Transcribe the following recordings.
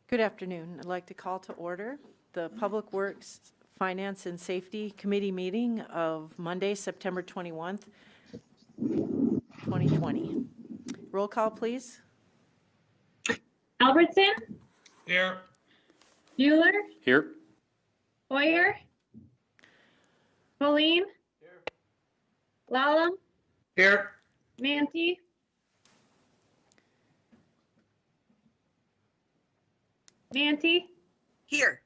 Good afternoon. I'd like to call to order the Public Works, Finance and Safety Committee meeting of Monday, September 21st, 2020. Roll call, please. Albertson, Here. Bueller, Here. Hoyer, Pauline, Lallam, Here. Manti, Here.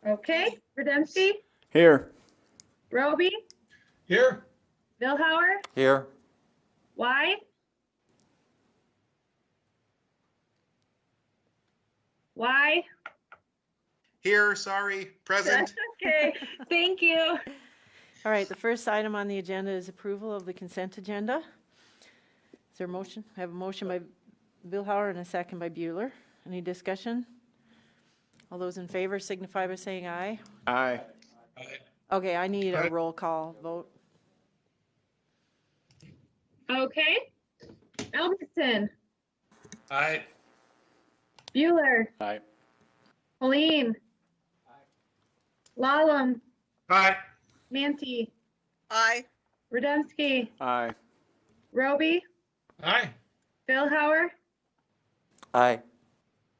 okay, Rademski, Here. Roby, Here. Billhauer, Here. Why? Why? Here, sorry, present. Okay, thank you. All right, the first item on the agenda is approval of the consent agenda. Is there a motion? I have a motion by Billhauer and a second by Bueller. Any discussion? All those in favor signify by saying aye. Aye. Okay, I need a Aye. roll call vote. Okay, Albertson, Aye. Bueller, Aye. Pauline, Lallam, Aye. Manti, Aye. Rademski, Aye. Roby, Aye. Billhauer, Aye.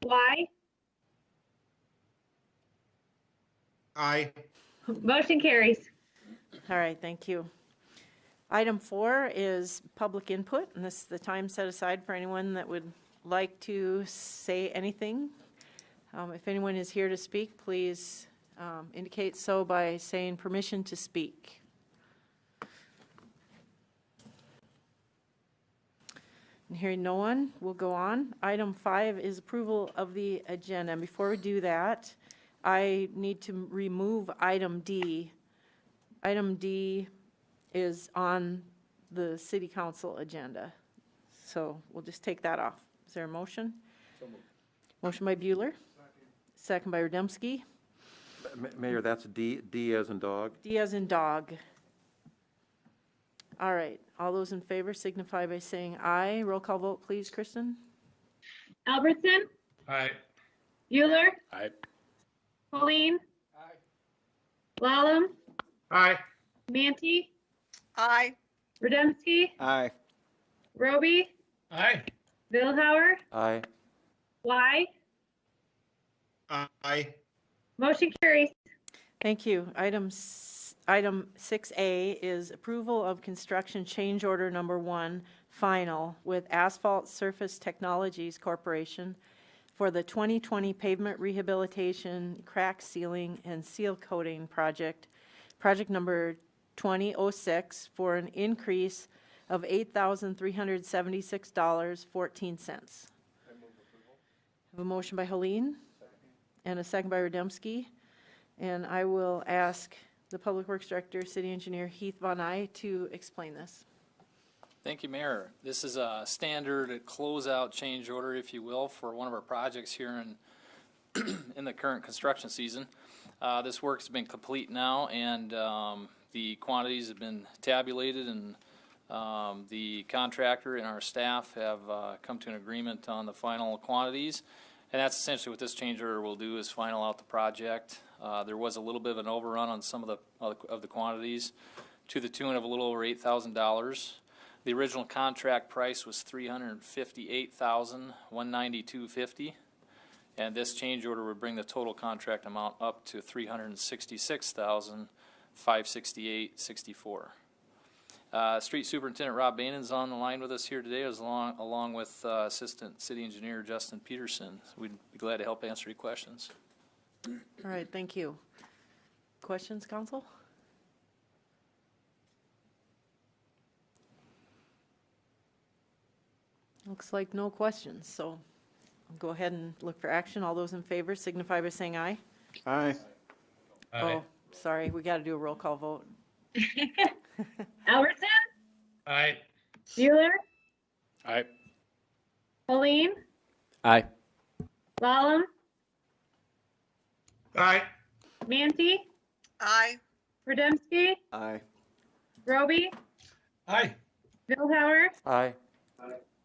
Why? Aye. Motion carries. All right, thank you. Item 4 is public input, and this is the time set aside for anyone that would like to say anything. If anyone is here to speak, please indicate so by saying permission to speak. And hearing no one, we'll go on. Item 5 is approval of the agenda. And before we do that, I need to remove item D. Item D is on the city council agenda. So we'll just take that off. Is there a motion? Motion by Bueller. Second by Rademski. Mayor, that's D as in dog. D as in dog. All right, all those in favor signify by saying aye. Roll call vote, please, Kristen. Albertson, Aye. Bueller, Aye. Pauline, Lallam, Aye. Manti, Aye. Rademski, Aye. Roby, Aye. Billhauer, Aye. Why? Aye. Motion carries. Thank you. Item 6A is approval of construction change order number 1, final, with Asphalt Surface Technologies Corporation for the 2020 pavement rehabilitation, crack sealing, and seal coating project, project number 2006, for an increase of $8,376.14. I have a motion by Helene and a second by Rademski. And I will ask the Public Works Director, City Engineer Heath Von Eye, to explain this. Thank you, Mayor. This is a standard closeout change order, if you will, for one of our projects here in the current construction season. This work's been complete now, and the quantities have been tabulated, and the contractor and our staff have come to an agreement on the final quantities. And that's essentially what this change order will do, is final out the project. There was a little bit of an overrun on some of the quantities to the tune of a little over $8,000. The original contract price was $358,192.50, and this change order would bring the total contract amount up to $366,568.64. Street Superintendent Rob Bain is on the line with us here today, along with Assistant City Engineer Justin Peterson. We'd be glad to help answer your questions. All right, thank you. Questions, Council? Looks like no questions, so I'll go ahead and look for action. All those in favor signify by saying aye. Aye. Oh, sorry, we got to do a roll call vote. Albertson, Aye. Bueller, Aye. Pauline, Aye. Lallam, Aye. Manti, Aye. Rademski, Aye. Roby, Aye. Billhauer, Aye.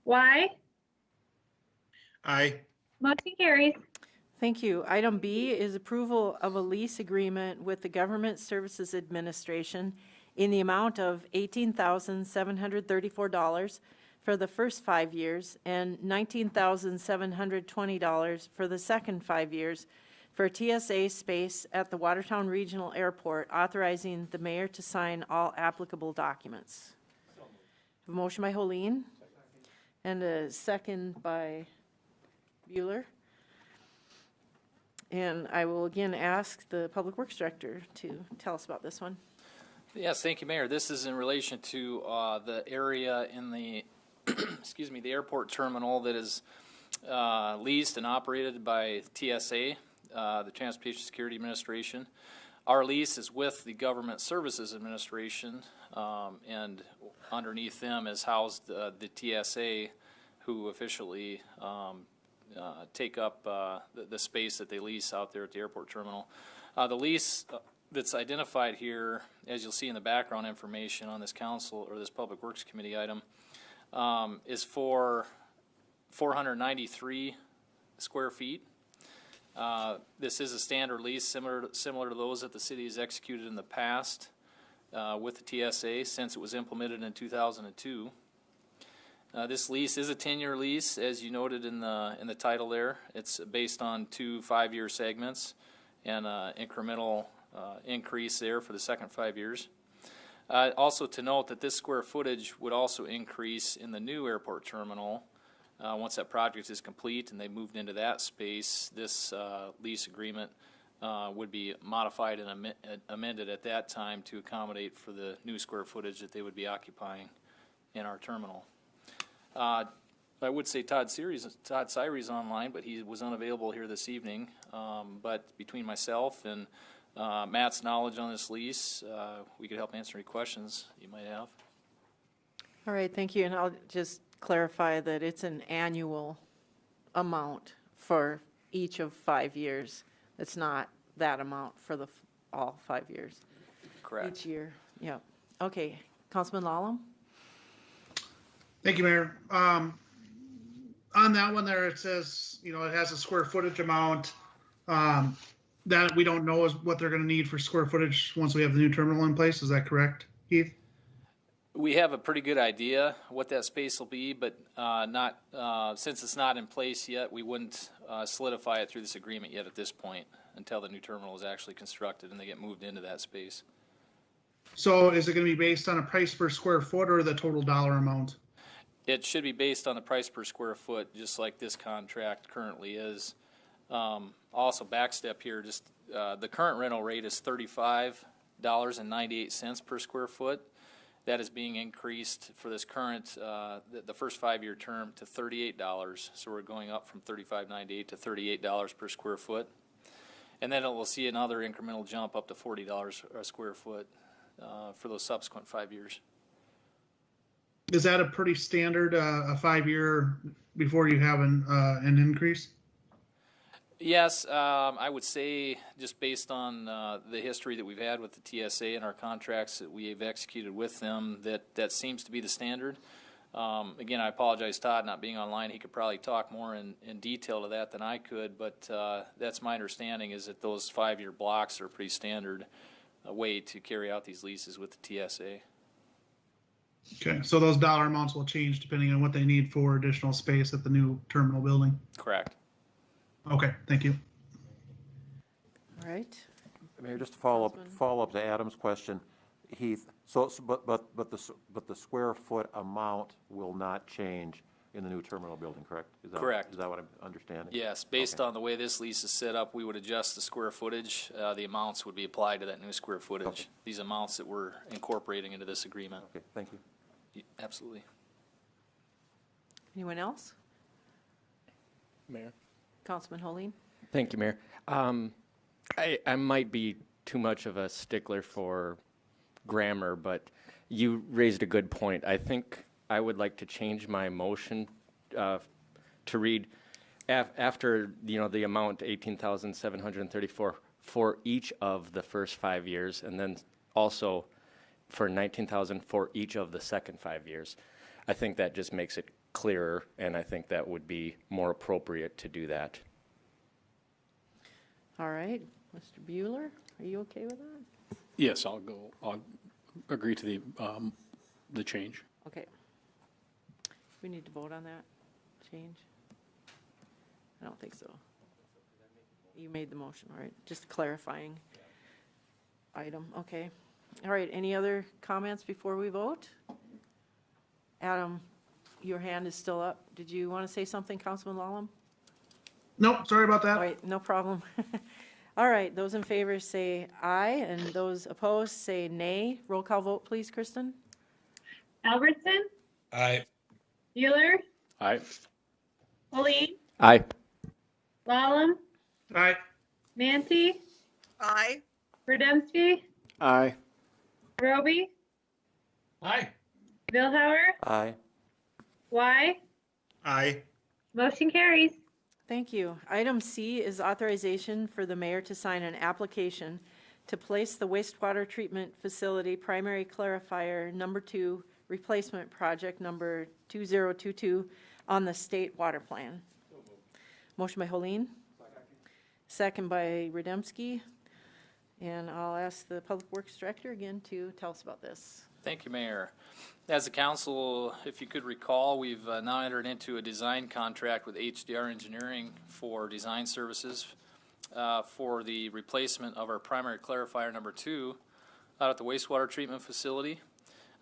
Why? Aye. Motion carries. Thank you. Item B is approval of a lease agreement with the Government Services Administration in the amount of $18,734 for the first 5 years and $19,720 for the second 5 years for TSA space at the Watertown Regional Airport, authorizing the mayor to sign all applicable documents. A motion by Holene and a second by Bueller. And I will again ask the Public Works Director to tell us about this one. Yes, thank you, Mayor. This is in relation to the area in the, excuse me, the airport terminal that is leased and operated by TSA, the Transportation Security Administration. Our lease is with the Government Services Administration, and underneath them is housed the TSA, who officially take up the space that they lease out there at the airport terminal. The lease that's identified here, as you'll see in the background information on this council or this Public Works Committee item, is for 493 square feet. This is a standard lease similar to those that the city has executed in the past with the TSA since it was implemented in 2002. This lease is a 10-year lease, as you noted in the title there. It's based on 2 5-year segments and incremental increase there for the second 5 years. Also to note that this square footage would also increase in the new airport terminal. Once that project is complete and they moved into that space, this lease agreement would be modified and amended at that time to accommodate for the new square footage that they would be occupying in our terminal. I would say Todd Syre's online, but he was unavailable here this evening. But between myself and Matt's knowledge on this lease, we could help answer any questions you might have. All right, thank you. And I'll just clarify that it's an annual amount for each of 5 years. It's not that amount for the all 5 years. Correct. Each year, yeah. Okay, Councilman Lallam? Thank you, Mayor. On that one there, it says, it has a square footage amount that we don't know is what they're going to need for square footage once we have the new terminal in place. Is that correct, Keith? We have a pretty good idea what that space will be, but not since it's not in place yet, we wouldn't solidify it through this agreement yet at this point until the new terminal is actually constructed and they get moved into that space. So is it going to be based on a price per square foot or the total dollar amount? It should be based on the price per square foot, just like this contract currently is. Also, backstep here, just the current rental rate is $35.98 per square foot. That is being increased for this current, the first 5-year term to $38. So we're going up from $35.98 to $38 per square foot. And then it will see another incremental jump up to $40 a square foot for those subsequent 5 years. Is that a pretty standard a 5-year before you have an increase? Yes, I would say just based on the history that we've had with the TSA and our contracts that we have executed with them, that seems to be the standard. Again, I apologize, Todd, not being online. He could probably talk more in detail to that than I could, but that's my understanding is that those 5-year blocks are a pretty standard way to carry out these leases with the TSA. Okay, so those dollar amounts will change depending on what they need for additional space at the new terminal building? Correct. Okay, thank you. All right. Mayor, just to follow up to Adam's question, Heath. But the square foot amount will not change in the new terminal building, correct? Correct. Is that what I'm understanding? Yes, based on the way this lease is set up, we would adjust the square footage. The amounts would be applied to that new square footage. Okay. These amounts that we're incorporating into this agreement. Okay, thank you. Absolutely. Anyone else? Mayor. Councilman Holene? Thank you, Mayor. I might be too much of a stickler for grammar, but you raised a good point. I think I would like to change my motion to read after the amount $18,734 for each of the first 5 years, and then also for $19,000 for each of the second 5 years. I think that just makes it clearer, and I think that would be more appropriate to do that. All right, Mr. Bueller, are you okay with that? Yes, I'll agree to the change. Okay. We need to vote on that change? I don't think so. You made the motion, all right, just clarifying item, okay. All right, any other comments before we vote? Adam, your hand is still up. Did you want to say something, Councilman Lallam? Nope, sorry about All that. right, no problem. All right, those in favor say aye, and those opposed say nay. Roll call vote, please, Kristen. Albertson, Aye. Bueller, Aye. Pauline, Aye. Lallam, Aye. Manti, Aye. Rademski, Aye. Roby, Aye. Billhauer, Aye. Y. Aye. Motion carries. Thank you. Item C is authorization for the mayor to sign an application to place the wastewater treatment facility primary clarifier number 2 replacement project number 2022 on the state water plan. Motion by Holene. Second by Rademski. And I'll ask the Public Works Director again to tell us about this. Thank you, Mayor. As a council, if you could recall, we've now entered into a design contract with HDR Engineering for design services for the replacement of our primary clarifier number 2 out at the wastewater treatment facility.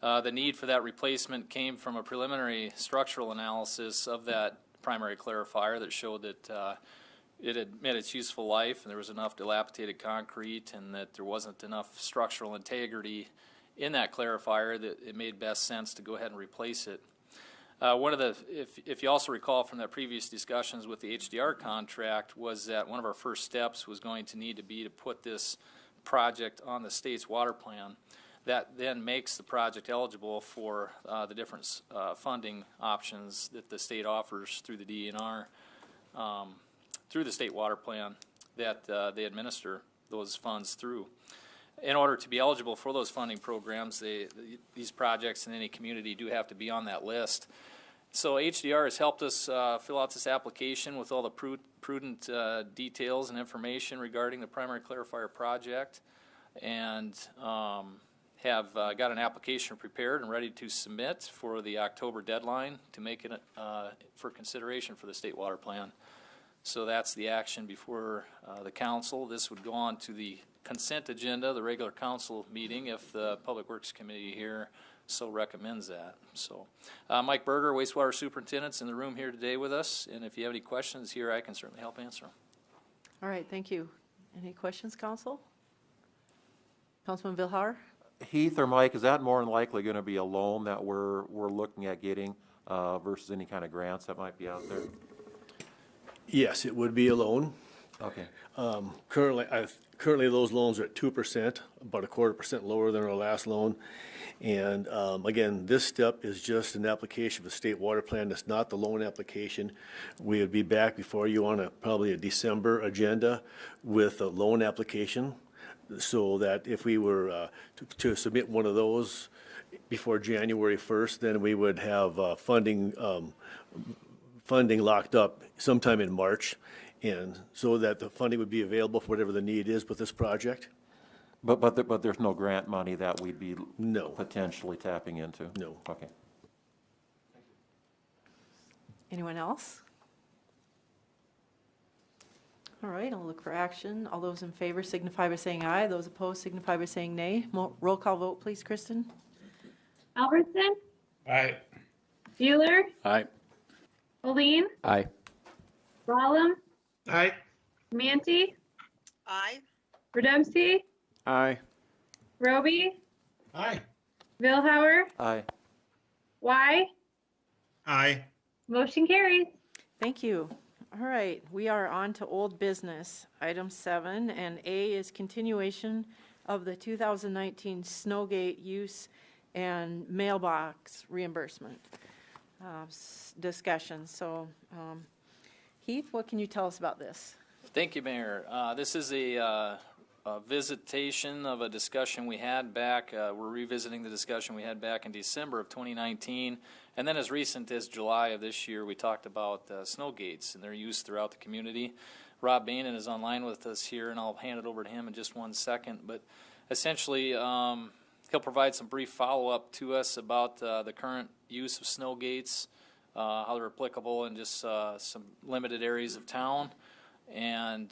The need for that replacement came from a preliminary structural analysis of that primary clarifier that showed that it had met its useful life and there was enough dilapidated concrete and that there wasn't enough structural integrity in that clarifier that it made best sense to go ahead and replace it. One of the, if you also recall from the previous discussions with the HDR contract, was that one of our first steps was going to need to be to put this project on the state's water plan. That then makes the project eligible for the different funding options that the state offers through the DNR, through the state water plan that they administer those funds through. In order to be eligible for those funding programs, these projects in any community do have to be on that list. So HDR has helped us fill out this application with all the prudent details and information regarding the primary clarifier project, and have got an application prepared and ready to submit for the October deadline to make it for consideration for the state water plan. So that's the action before the council. This would go on to the consent agenda, the regular council meeting, if the Public Works Committee here so recommends that. So Mike Berger, wastewater superintendent's in the room here today with us, and if you have any questions here, I can certainly help answer them. All right, thank you. Any questions, Council? Councilman Vilhar? Heath or Mike, is that more than likely going to be a loan that we're looking at getting versus any kind of grants that might be out there? Yes, it would be a loan. Okay. Currently, those loans are at 2%, about 1/4% lower than our last loan. And again, this step is just an application for the state water plan. It's not the loan application. We would be back before you on probably a December agenda with a loan application, so that if we were to submit one of those before January 1st, then we would have funding locked up sometime in March, and so that the funding would be available for whatever the need is with this project. But there's no grant money that we'd be No. potentially tapping into? No. Okay. Anyone else? All right, I'll look for action. All those in favor signify by saying aye. Those opposed signify by saying nay. Roll call vote, please, Kristen. Albertson, Aye. Bueller, Aye. Pauline, Aye. Lallam, Aye. Manti, Aye. Rademski, Aye. Roby, Aye. Billhauer, Aye. Y. Aye. Motion carries. Thank you. All right, we are on to old business. Item 7, and A is continuation of the 2019 Snowgate use and mailbox reimbursement discussion. So, Heath, what can you tell us about this? Thank you, Mayor. This is a visitation of a discussion we had back. We're revisiting the discussion we had back in December of 2019. And then as recent as July of this year, we talked about snow gates and their use throughout the community. Rob Bainan is online with us here, and I'll hand it over to him in just 1 second. But essentially, he'll provide some brief follow-up to us about the current use of snow gates, how they're applicable in just some limited areas of town. And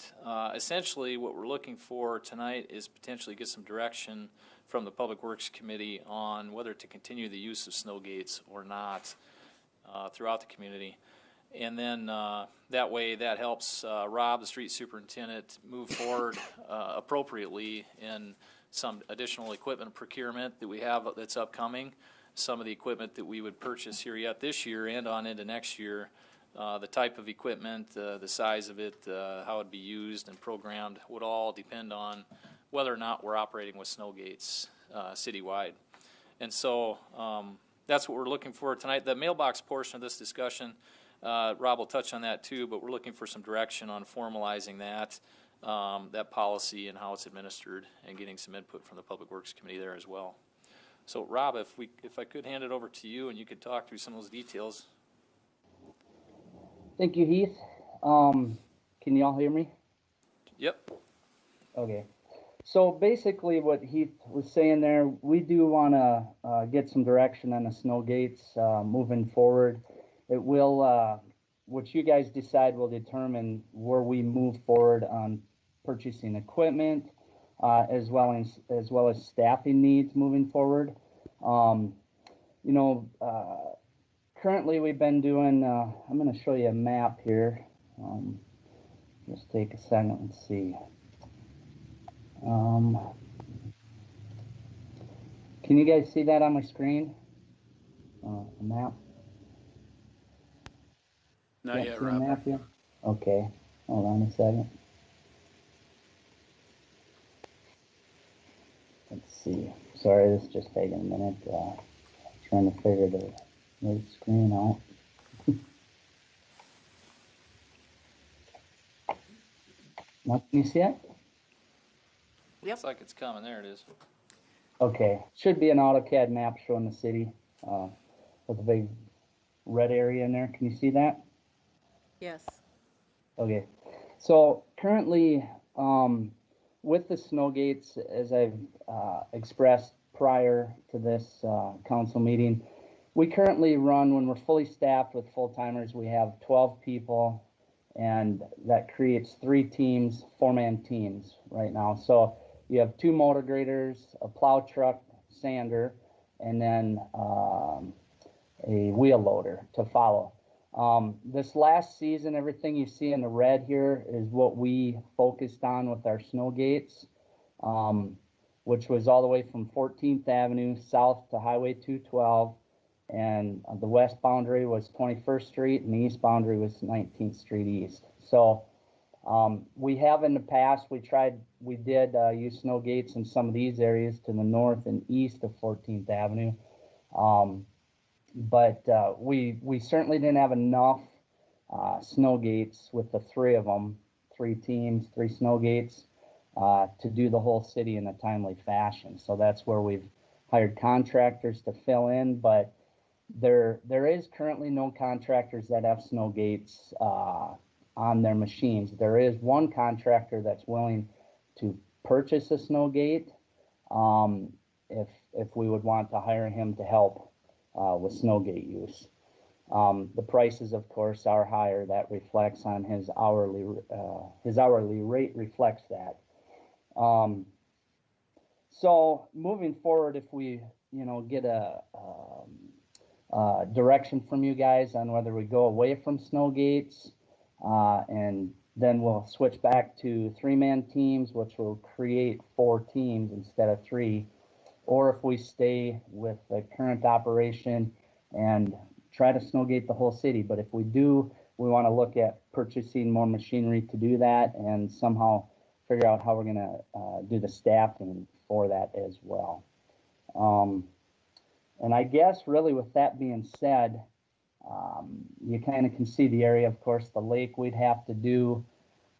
essentially what we're looking for tonight is potentially get some direction from the Public Works Committee on whether to continue the use of snow gates or not throughout the community. And then that way that helps Rob, the street superintendent, move forward appropriately in some additional equipment procurement that we have that's upcoming, some of the equipment that we would purchase here yet this year and on into next year, the type of equipment, the size of it, how it'd be used and programmed would all depend on whether or not we're operating with snow gates citywide. And so that's what we're looking for tonight. The mailbox portion of this discussion, Rob will touch on that too, but we're looking for some direction on formalizing that, that policy and how it's administered and getting some input from the Public Works Committee there as well. So Rob, if I could hand it over to you and you could talk through some of those details. Thank you, Heath. Can you all hear me? Yep. Okay. So basically what Heath was saying there, we do want to get some direction on the snow gates moving forward. It will, what you guys decide will determine where we move forward on purchasing equipment, as well as staffing needs moving forward. Currently we've been doing, I'm going to show you a map here. Just take a second and see. Can you guys see that on my screen? A map? Not Can't yet, see a Rob. map yet? Okay, hold on a second. Let's see. Sorry, this is just taking a minute. Trying to figure the right screen out. Now, can you see it? Yep. Looks like it's coming. There it is. Okay, should be an AutoCAD map showing the city with a big red area in there. Can you see that? Yes. Okay, so currently with the snow gates, as I've expressed prior to this council meeting, we currently run, when we're fully staffed with full-timers, we have 12 people, and that creates 3 teams, 4-man teams right now. So you have 2 motor graders, a plow truck, sander, and then a wheel loader to follow. This last season, everything you see in the red here is what we focused on with our snow gates, which was all the way from 14th Avenue south to Highway 212, and the west boundary was 21st Street, and the east boundary was 19th Street East. So we have in the past, we did use snow gates in some of these areas to the north and east of 14th Avenue. But we certainly didn't have enough snow gates with the 3 of them, 3 teams, 3 snow gates, to do the whole city in a timely fashion. So that's where we've hired contractors to fill in, but there is currently no contractors that have snow gates on their machines. There is one contractor that's willing to purchase a snow gate if we would want to hire him to help with snow gate use. The prices, of course, are higher. That reflects on his hourly rate reflects that. So moving forward, if we get a direction from you guys on whether we go away from snow gates, and then we'll switch back to 3-man teams, which will create 4 teams instead of 3, or if we stay with the current operation and try to snow gate the whole city. But if we do, we want to look at purchasing more machinery to do that and somehow figure out how we're going to do the staffing for that as well. And I guess really with that being said, you kind of can see the area. Of course, the lake we'd have to do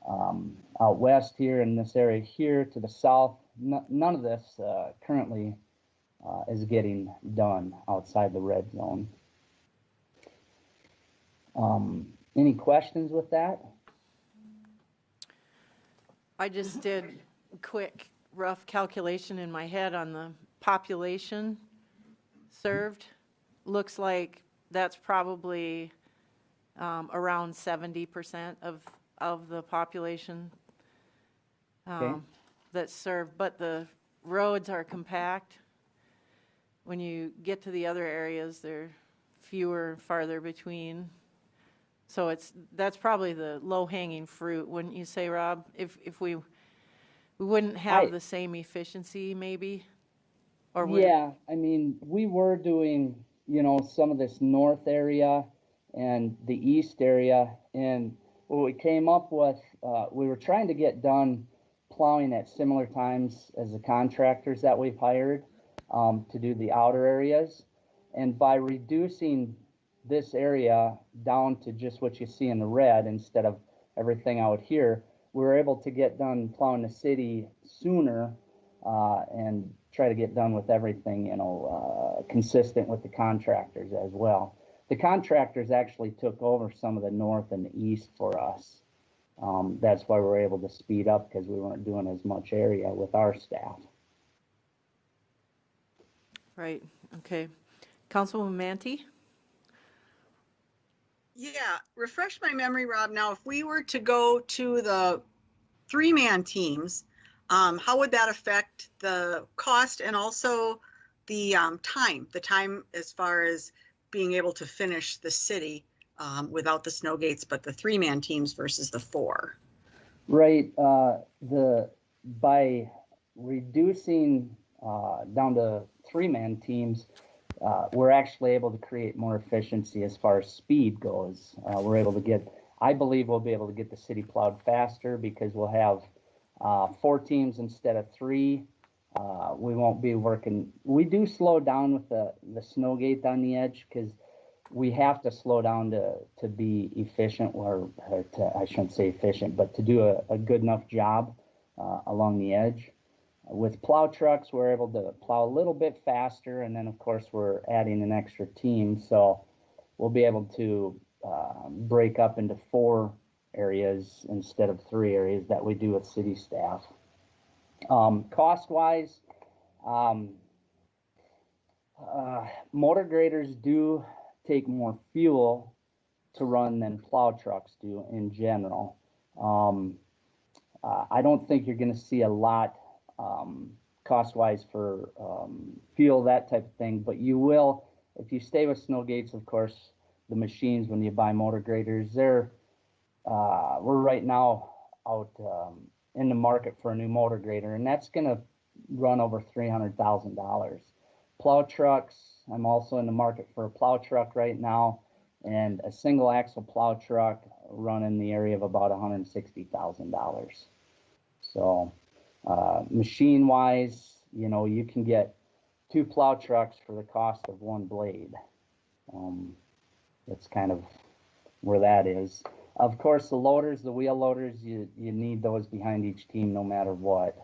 out west here in this area here to the south. None of this currently is getting done outside the red zone. Any questions with that? I just did a quick rough calculation in my head on the population served. Looks like that's probably around 70% of the population Okay. that's served, but the roads are compact. When you get to the other areas, they're fewer and farther between. So that's probably the low-hanging fruit, wouldn't you say, Rob? If we wouldn't have the same efficiency, maybe? Or would it? Yeah, I mean, we were doing, some of this north area and the east area, and what we came up with, we were trying to get done plowing at similar times as the contractors that we've hired to do the outer areas. And by reducing this area down to just what you see in the red instead of everything out here, we were able to get done plowing the city sooner and try to get done with everything, consistent with the contractors as well. The contractors actually took over some of the north and the east for us. That's why we're able to speed up, because we weren't doing as much area with our staff. Right, okay. Councilwoman Manti? Yeah, refresh my memory, Rob. Now, if we were to go to the 3-man teams, how would that affect the cost and also the time as far as being able to finish the city without the snow gates, but the 3-man teams versus the 4? Right. By reducing down to 3-man teams, we're actually able to create more efficiency as far as speed goes. We're able to I believe we'll be able to get the city plowed faster because we'll have 4 teams instead of 3. We won't be working. We do slow down with the snow gate on the edge because we have to slow down to be efficient, I shouldn't say efficient, but to do a good enough job along the edge. With plow trucks, we're able to plow a little bit faster, and then of course we're adding an extra team, so we'll be able to break up into 4 areas instead of 3 areas that we do with city staff. Cost-wise, motor graders do take more fuel to run than plow trucks do in general. I don't think you're going to see a lot cost-wise for fuel, that type of thing, but you will, if you stay with snow gates, of course, the machines, when you buy motor graders, we're right now out in the market for a new motor grader, and that's going to run over $300,000. Plow trucks, I'm also in the market for a plow truck right now, and a single axle plow truck run in the area of about $160,000. So machine wise, you can get 2 plow trucks for the cost of 1 blade. That's kind of where that is. Of course, the loaders, the wheel loaders, you need those behind each team no matter what.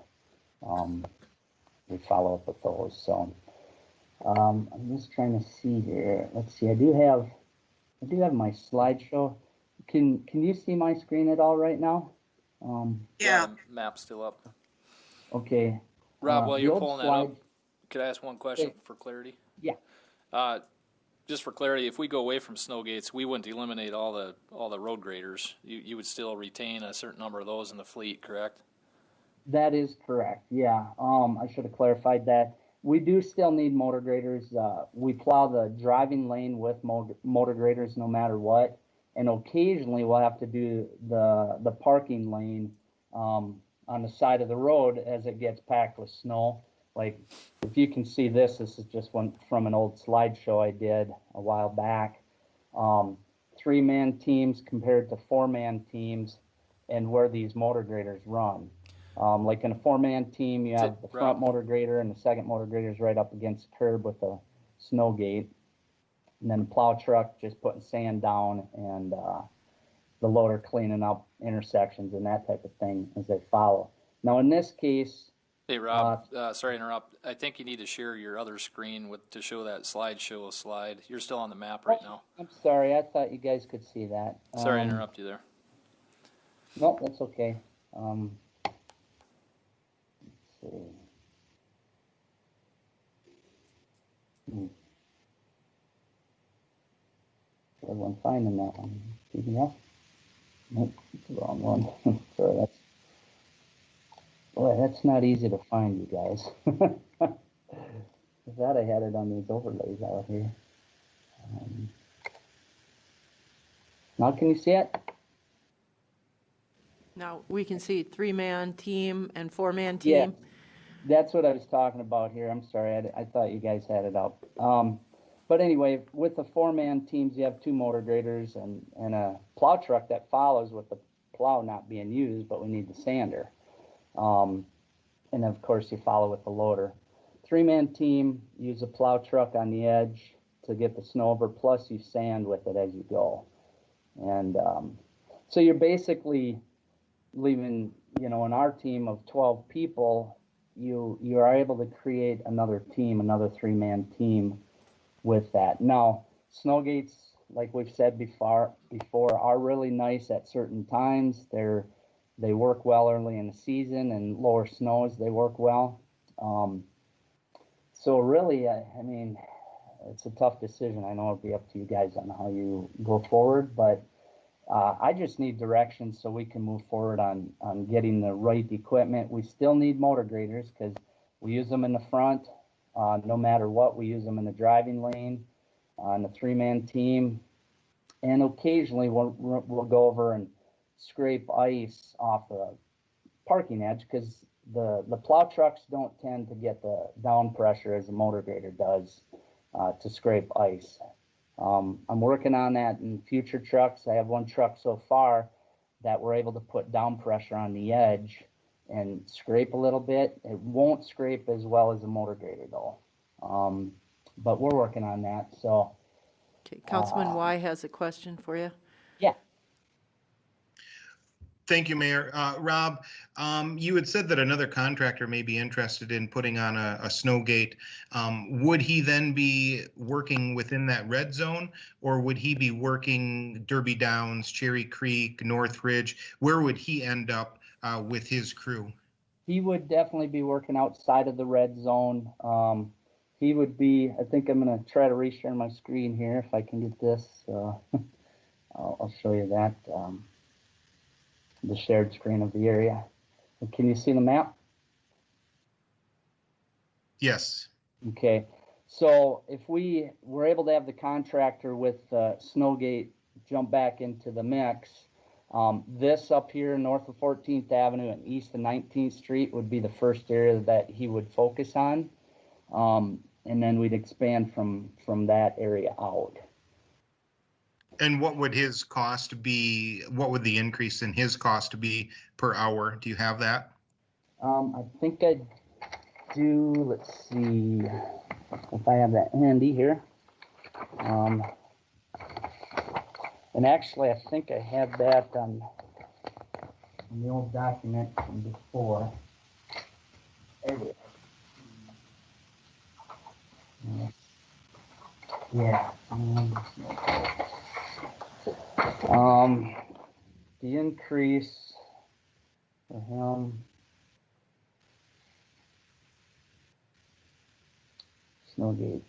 We follow up with those. So I'm just trying to see here. Let's see. I do have my slideshow. Can you see my screen at all right now? Yeah. The map's still up. Okay. Rob, while the you're old pulling that slide- up, could I ask one question for clarity? Yeah. Just for clarity, if we go away from snow gates, we wouldn't eliminate all the road graders. You would still retain a certain number of those in the fleet, correct? That is correct. Yeah. I should have clarified that. We do still need motor graders. We plow the driving lane with motor graders no matter what, and occasionally we'll have to do the parking lane on the side of the road as it gets packed with snow. Like, if you can see this is just one from an old slideshow I did a while back. 3-man teams compared to 4-man teams and where these motor graders run. Like in a 4-man team, you have the front motor grader and the second motor grader is right up against the curb with a snow gate. And then the plow truck just putting sand down and the loader cleaning up intersections and that type of thing as they follow. Now in this case, Hey, Rob, sorry to interrupt. I think you need to share your other screen to show that slideshow slide. You're still on the map right now. I'm sorry, I thought you guys could see that. Sorry to interrupt you there. No, that's okay. see. Good one finding that one. PDF? Nope, it's the wrong one. Sorry, that's not easy to find, you guys. I thought I had it on these overlays out here. Now can you see it? Now, we can see 3-man team and 4-man Yeah, team. that's what I was talking about here. I'm sorry, I thought you guys had it up. But anyway, with the 4-man teams, you have 2 motor graders and a plow truck that follows with the plow not being used, but we need the sander. And of course, you follow with the loader. 3-man team, use a plow truck on the edge to get the snow over, plus you sand with it as you go. And so you're basically leaving, in our team of 12 people, you are able to create another team, another 3-man team with that. Now, snow gates, like we've said before, are really nice at certain times. They work well early in the season, and lower snows, they work well. So really, I mean, it's a tough decision. I know it'll be up to you guys on how you go forward, but I just need direction so we can move forward on getting the right equipment. We still need motor graders because we use them in the front. No matter what, we use them in the driving lane on the 3-man team. And occasionally we'll go over and scrape ice off the parking edge because the plow trucks don't tend to get the down pressure as a motor grader does to scrape ice. I'm working on that in future trucks. I have one truck so far that we're able to put down pressure on the edge and scrape a little bit. It won't scrape as well as a motor grader though. But we're working on that. So, Okay, Councilman Y has a question for you. yeah. Thank you, Mayor. Rob, you had said that another contractor may be interested in putting on a snow gate. Would he then be working within that red zone, or would he be working Derby Downs, Cherry Creek, Northridge? Where would he end up with his crew? He would definitely be working outside of the red zone. He would be, I think I'm going to try to reshare my screen here if I can get this. I'll show you that. The shared screen of the area. Can you see the map? Yes. Okay. So if we were able to have the contractor with Snowgate jump back into the mix, this up here north of 14th Avenue and east of 19th Street would be the first area that he would focus on. And then we'd expand from that area out. And what would his cost be? What would the increase in his cost be per hour? Do you have that? I think I do. Let's see if I have that handy here. And actually, I think I have that on the old document from before. There we go. Yeah. The increase for him, Snowgate,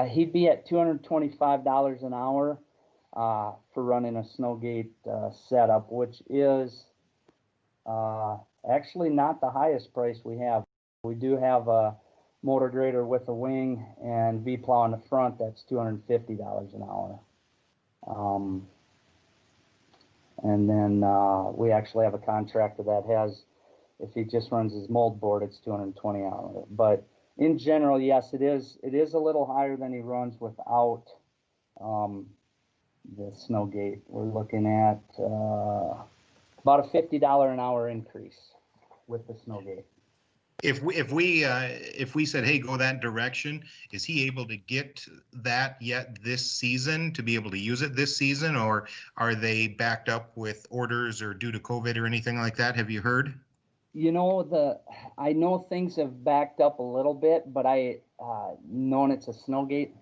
he'd be at $225 an hour for running a Snowgate setup, which is actually not the highest price we have. We do have a motor grader with a wing and V-plow in the front. That's $250 an hour. And then we actually have a contractor that has, if he just runs his mold board, it's $220 an hour. But in general, yes, it is a little higher than he runs without the Snowgate. We're looking at about a $50 an hour increase with the Snowgate. If we said, hey, go that direction, is he able to get that yet this season to be able to use it this season, or are they backed up with orders or due to COVID or anything like that? Have you heard? You know, I know things have backed up a little bit, but knowing it's a Snowgate,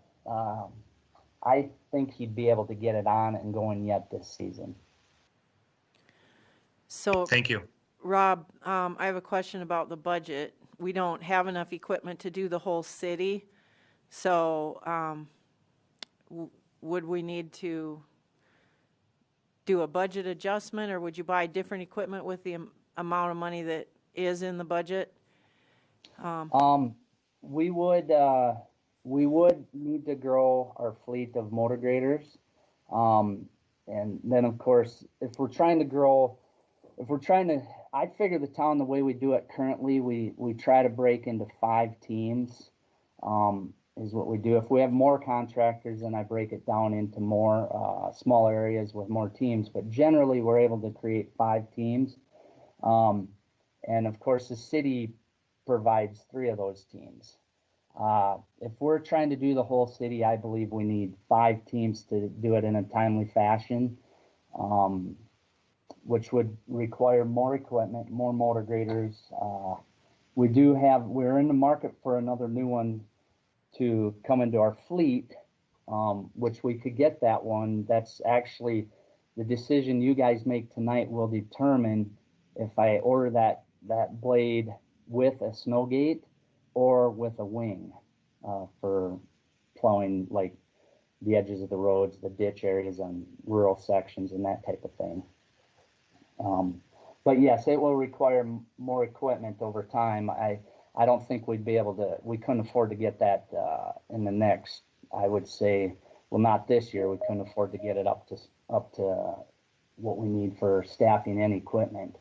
I think he'd be able to get it on and going yet this season. So, Thank you. Rob, I have a question about the budget. we don't have enough equipment to do the whole city. So, would we need to do a budget adjustment, or would you buy different equipment with the amount of money that is in the budget? We would need to grow our fleet of motor graders. And then of course, if we're trying to, I figure the town, the way we do it currently, we try to break into 5 teams, is what we do. If we have more contractors, then I break it down into more, small areas with more teams, but generally we're able to create 5 teams. And of course, the city provides 3 of those teams. If we're trying to do the whole city, I believe we need 5 teams to do it in a timely fashion, which would require more equipment, more motor graders. We're in the market for another new one to come into our fleet, which we could get that one. That's actually the decision you guys make tonight will determine if I order that blade with a snow gate or with a wing, for plowing like the edges of the roads, the ditch areas on rural sections and that type of thing. But yes, it will require more equipment over time. I don't think we couldn't afford to get that in the next, I would say, well, not this year. We couldn't afford to get it up to what we need for staffing and equipment.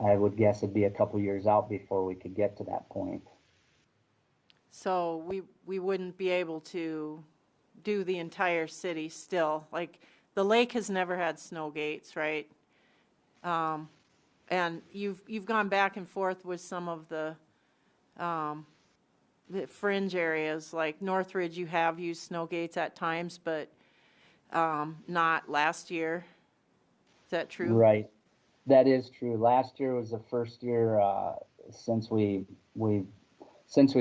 I would guess it'd be a couple years out before we could get to that point. So we wouldn't be able to do the entire city still. Like, the lake has never had snow gates, right? And you've gone back and forth with some of the fringe areas, like Northridge. You have used snow gates at times, but not last year. Is that true? Right. That is true. Last year was the first year since we've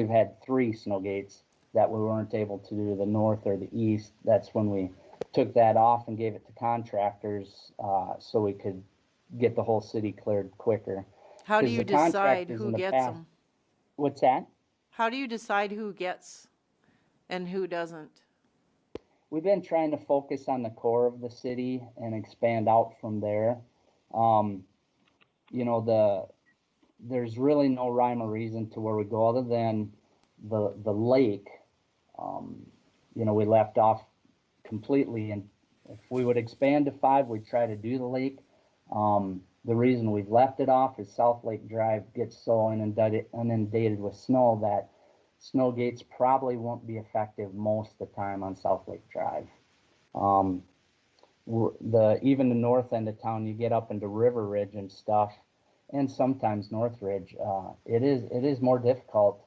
had 3 snow gates that we weren't able to do the north or the east. That's when we took that off and gave it to contractors, so we could get the whole city cleared quicker. How do you decide who gets them? What's that? How do you decide who gets and who doesn't? We've been trying to focus on the core of the city and expand out from there. There's really no rhyme or reason to where we go other than the lake. We left off completely, and if we would expand to 5, we'd try to do the lake. The reason we've left it off is South Lake Drive gets so inundated with snow that snow gates probably won't be effective most of the time on South Lake Drive. Even the north end of town, you get up into River Ridge and stuff, and sometimes Northridge, it is more difficult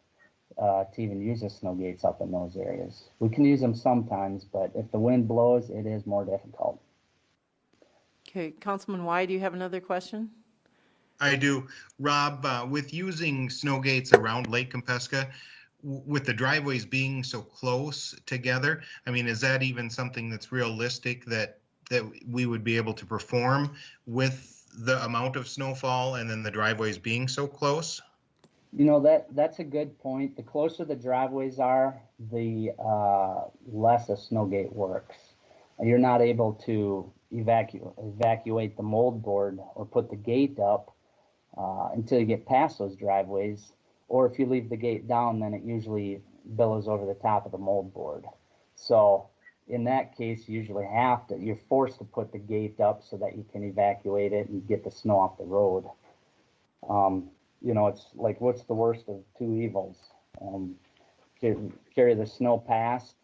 to even use the snow gates up in those areas. We can use them sometimes, but if the wind blows, it is more difficult. Okay, Councilman Y, do you have another question? I do. Rob, with using snow gates around Lake Compesca, with the driveways being so close together, I mean, is that even something that's realistic that we would be able to perform with the amount of snowfall and then the driveways being so close? That's a good point. The closer the driveways are, the less a snow gate works. You're not able to evacuate the mold board or put the gate up until you get past those driveways. Or if you leave the gate down, then it usually billows over the top of the mold board. So in that case, you usually you're forced to put the gate up so that you can evacuate it and get the snow off the road. It's like, what's the worst of 2 evils? Carry the snow past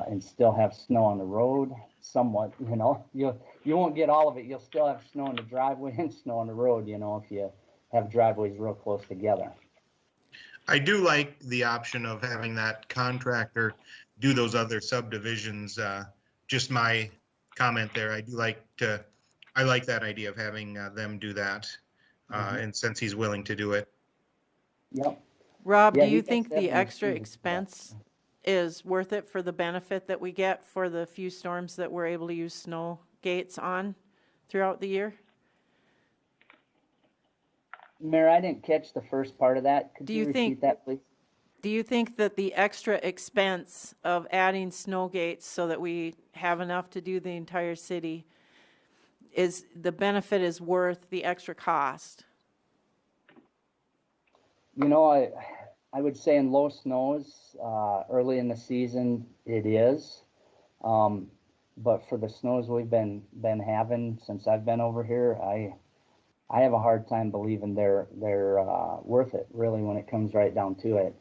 and still have snow on the road somewhat, you won't get all of it. You'll still have snow in the driveway and snow on the road, if you have driveways real close together. I do like the option of having that contractor do those other subdivisions. Just my comment there. I like that idea of having them do that. And since he's willing to do it. Yep. Rob, do you think the extra expense is worth it for the benefit that we get for the few storms that we're able to use snow gates on throughout the year? Mayor, I didn't catch the first part of that. Could Do you you repeat think- that, please? Do you think that the extra expense of adding snow gates so that we have enough to do the entire city is, the benefit is worth the extra cost? You know, I would say in low snows, early in the season, it is. But for the snows we've been having since I've been over here, I have a hard time believing they're worth it, really, when it comes right down to it.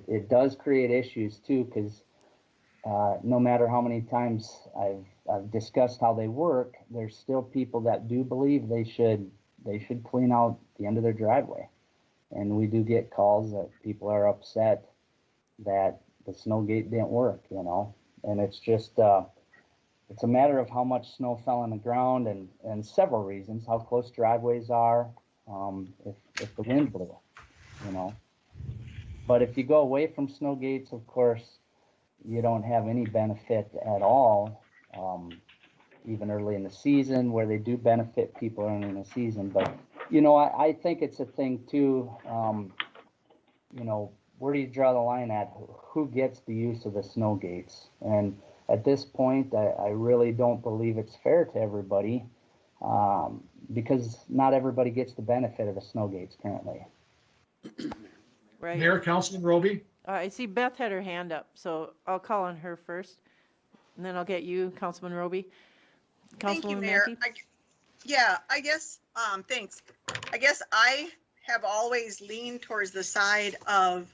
It does create issues too, because no matter how many times I've discussed how they work, there's still people that do believe they should clean out the end of their driveway. And we do get calls that people are upset that the snow gate didn't work, you know. And it's just it's a matter of how much snow fell on the ground and several reasons, how close driveways are, if the wind blew, you know. But if you go away from snow gates, of course, you don't have any benefit at all, even early in the season, where they do benefit people early in the season. But, you know, I think it's a thing too, you know, where do you draw the line at who gets the use of the snow gates? And at this point, I really don't believe it's fair to everybody, because not everybody gets the benefit of the snow gates currently. Right. Mayor, Councilman Roby? I see Beth had her hand up, so I'll call on her first, and then I'll get you, Councilman Roby. Thank you, Councilwoman Mayor. Mackey? I guess, thanks. I guess I have always leaned towards the side of,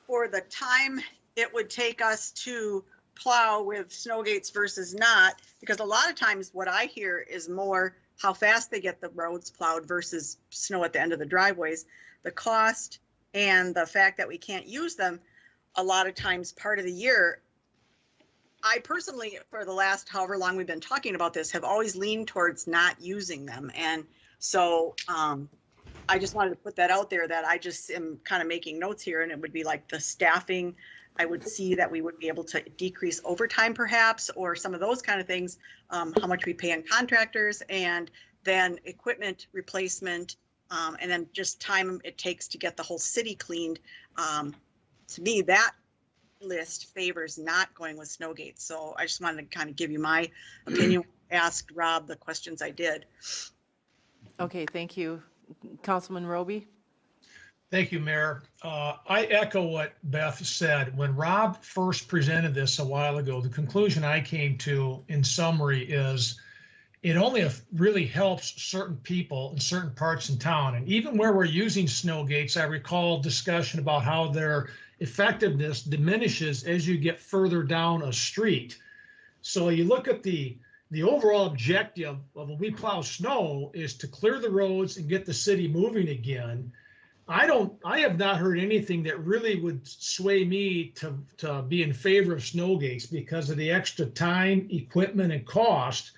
for the time it would take us to plow with snow gates versus not, because a lot of times what I hear is more how fast they get the roads plowed versus snow at the end of the driveways. The cost and the fact that we can't use them a lot of times part of the year. I personally, for the last however long we've been talking about this, have always leaned towards not using them. And so I just wanted to put that out there, that I just am kind of making notes here, and it would be like the staffing. I would see that we would be able to decrease overtime perhaps, or some of those kind of things, how much we pay in contractors, and then equipment replacement, and then just time it takes to get the whole city cleaned. To me, that list favors not going with snow gates. So I just wanted to kind of give you my opinion. Asked Rob the questions I did. Okay, thank you. Councilman Roby? Thank you, Mayor. I echo what Beth said. When Rob first presented this a while ago, the conclusion I came to in summary is it only really helps certain people in certain parts in town. And even where we're using snow gates, I recall discussion about how their effectiveness diminishes as you get further down a street. So you look at the overall objective of when we plow snow is to clear the roads and get the city moving again. I have not heard anything that really would sway me to be in favor of snow gates because of the extra time, equipment, and cost.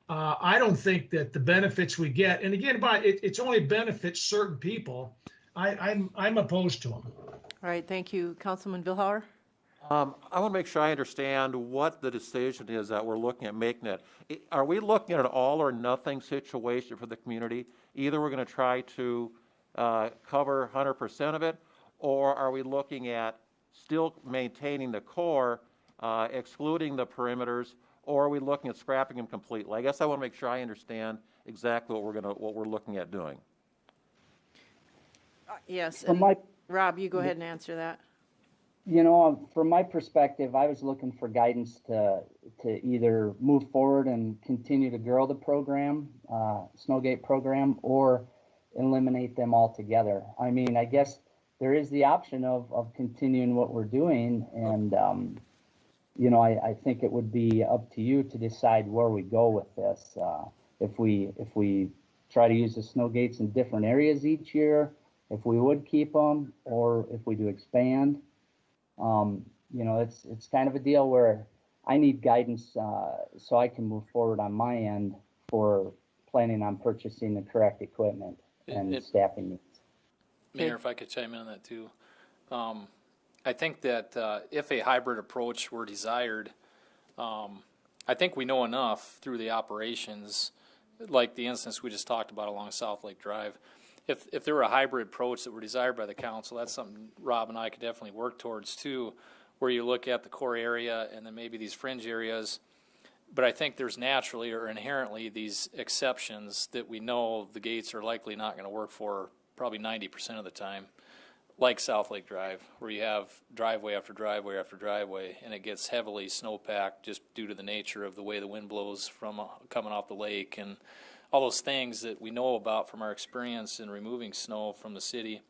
I don't think that the benefits we get, and again, it's only benefits certain people. I'm opposed to them. All right, thank you. Councilman Vilhauer? I want to make sure I understand what the decision is that we're looking at making it. Are we looking at an all or nothing situation for the community? Either we're going to try to cover 100% of it, or are we looking at still maintaining the core, excluding the perimeters, or are we looking at scrapping them completely? I guess I want to make sure I understand exactly what we're looking at doing. Yes, From and Rob, you go ahead and answer that. You know, from my perspective, I was looking for guidance to either move forward and continue to grow the program, Snowgate program, or eliminate them altogether. I mean, I guess there is the option of continuing what we're doing, and you know, I think it would be up to you to decide where we go with this. If we try to use the snow gates in different areas each year, if we would keep them, or if we do expand. You know, it's kind of a deal where I need guidance so I can move forward on my end for planning on purchasing the correct equipment and staffing needs. Mayor, if I could chime in on that too. I think that if a hybrid approach were desired, I think we know enough through the operations, like the instance we just talked about along South Lake Drive. if there were a hybrid approach that were desired by the council, that's something Rob and I could definitely work towards too, where you look at the core area and then maybe these fringe areas. But I think there's naturally or inherently these exceptions that we know the gates are likely not going to work for probably 90% of the time, like South Lake Drive, where you have driveway after driveway after driveway, and it gets heavily snowpacked just due to the nature of the way the wind blows from coming off the lake and all those things that we know about from our experience in removing snow from the city.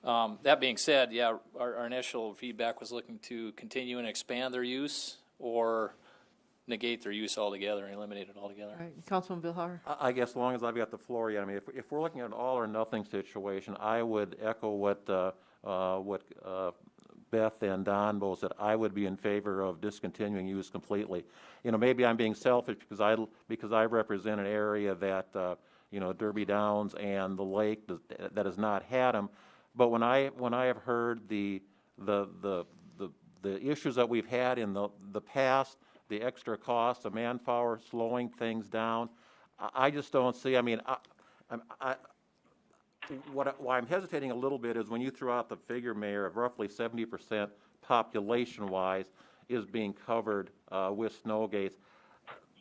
That being said, yeah, our initial feedback was looking to continue and expand their use or negate their use altogether and eliminate it altogether. All right, Councilman Billhauer. I guess as long as I've got the floor yet, I mean, if we're looking at an all or nothing situation, I would echo what Beth and Don both said. I would be in favor of discontinuing use completely. You know, maybe I'm being selfish because I represent an area that you know, Derby Downs and the lake that has not had them. But when I have heard the issues that we've had in the past, the extra cost, the manpower, slowing things down, I just don't see. I mean, why I'm hesitating a little bit is when you throw out the figure, Mayor, of roughly 70% population-wise is being covered with snow gates.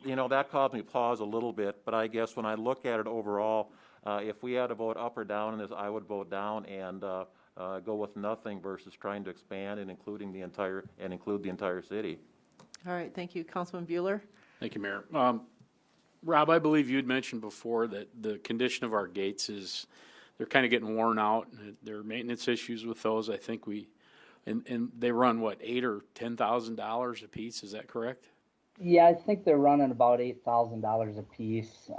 You know, that caused me to pause a little bit, but I guess when I look at it overall, if we had to vote up or down on this, I would vote down and go with nothing versus trying to expand and include the entire city. All right, thank you. Councilman Bueller. Thank you, Mayor. Rob, I believe you had mentioned before that the condition of our gates is, they're kind of getting worn out. There are maintenance issues with those. I think and they run what, $8,000 or $10,000 a piece, is that correct? Yeah, I think they're running about $8,000 a piece.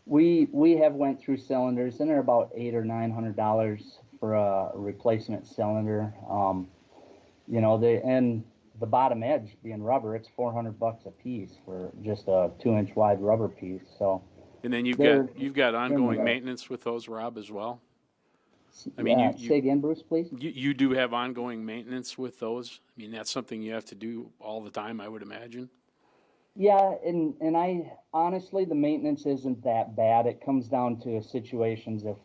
We have went through cylinders, and they're about $800 or $900 for a replacement cylinder. You know, and the bottom edge being rubber, it's $400 a piece for just a 2-inch wide rubber piece. So. And then you've got ongoing maintenance with those, Rob, as well. I mean, say again, Bruce, please. You do have ongoing maintenance with those. I mean, that's something you have to do all the time, I would imagine. Yeah, and I honestly, the maintenance isn't that bad. It comes down to situations if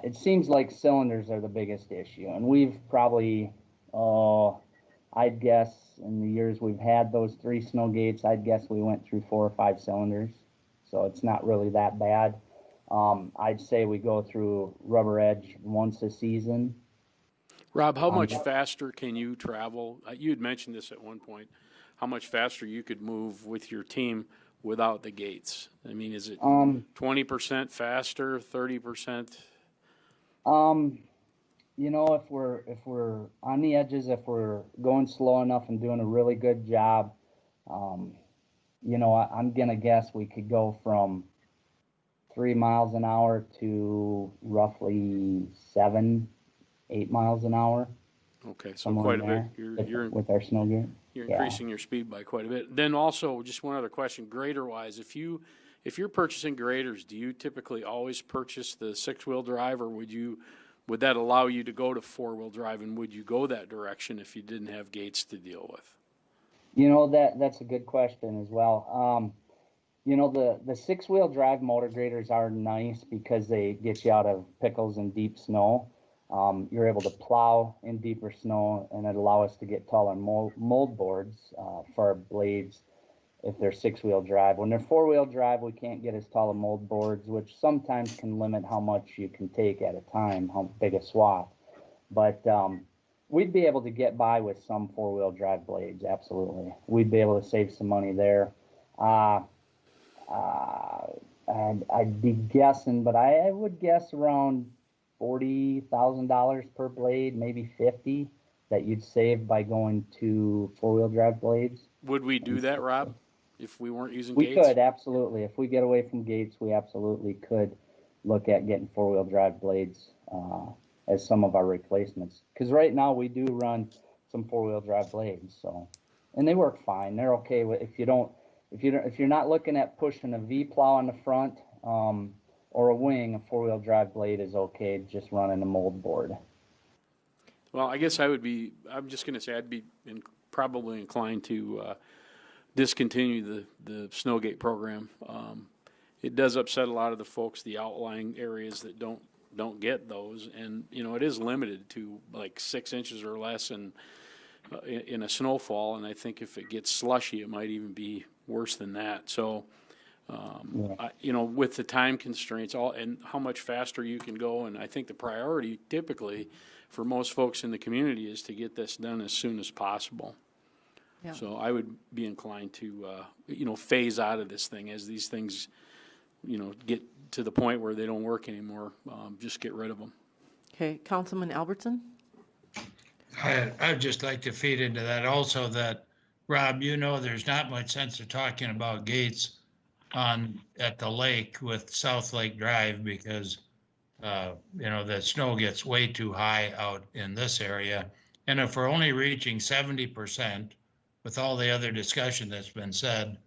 it seems like cylinders are the biggest issue, and we've probably, I'd guess in the years we've had those 3 snow gates, I'd guess we went through 4 or 5 cylinders, so it's not really that bad. I'd say we go through rubber edge once a season. Rob, how much faster can you travel? You had mentioned this at one point. How much faster you could move with your team without the gates? I mean, is it 20% faster, 30%? You know, if we're on the edges, if we're going slow enough and doing a really good job, you know, I'm gonna guess we could go from 3 miles an hour to roughly 7-8 miles an hour. Okay, so quite a bit. With our snow gate. You're increasing your speed by quite a bit. Then also, just one other question, grader-wise, if you're purchasing graders, do you typically always purchase the 6-wheel drive, or would that allow you to go to 4-wheel drive, and would you go that direction if you didn't have gates to deal with? You know, that's a good question as well. You know, the 6-wheel drive motor graders are nice because they get you out of pickles and deep snow. You're able to plow in deeper snow, and it allows us to get taller mold boards for our blades if they're 6-wheel drive. When they're 4-wheel drive, we can't get as tall of mold boards, which sometimes can limit how much you can take at a time, how big a swath. But we'd be able to get by with some 4-wheel drive blades, absolutely. We'd be able to save some money there. I'd be guessing, but I would guess around $40,000 per blade, maybe $50,000 that you'd save by going to 4-wheel drive blades. Would we do that, Rob, if we weren't using we gates? We could, absolutely. If we get away from gates, we absolutely could look at getting 4-wheel drive blades as some of our replacements. Because right now we do run some 4-wheel drive blades, so, and they work fine. They're okay with if you're not looking at pushing a V plow on the front. Or a wing, a 4-wheel drive blade is okay, just running a mold board. Well, I guess I'm just going to say I'd be probably inclined to discontinue the Snowgate program. it does upset a lot of the folks, the outlying areas that don't get those. And, you know, it is limited to like 6 inches or less in a snowfall. And I think if it gets slushy, it might even be worse than that. So, you know, with the time constraints and how much faster you can go. And I think the priority typically for most folks in the community is to get this done as soon as possible. Yeah. So I would be inclined to, you know, phase out of this thing as these things, you know, get to the point where they don't work anymore. Just get rid of them. Okay, Councilman Albertson? I'd just like to feed into that also that, Rob, you know, there's not much sense of talking about gates at the lake with South Lake Drive because, you know, the snow gets way too high out in this area. And if we're only reaching 70% with all the other discussion that's been said,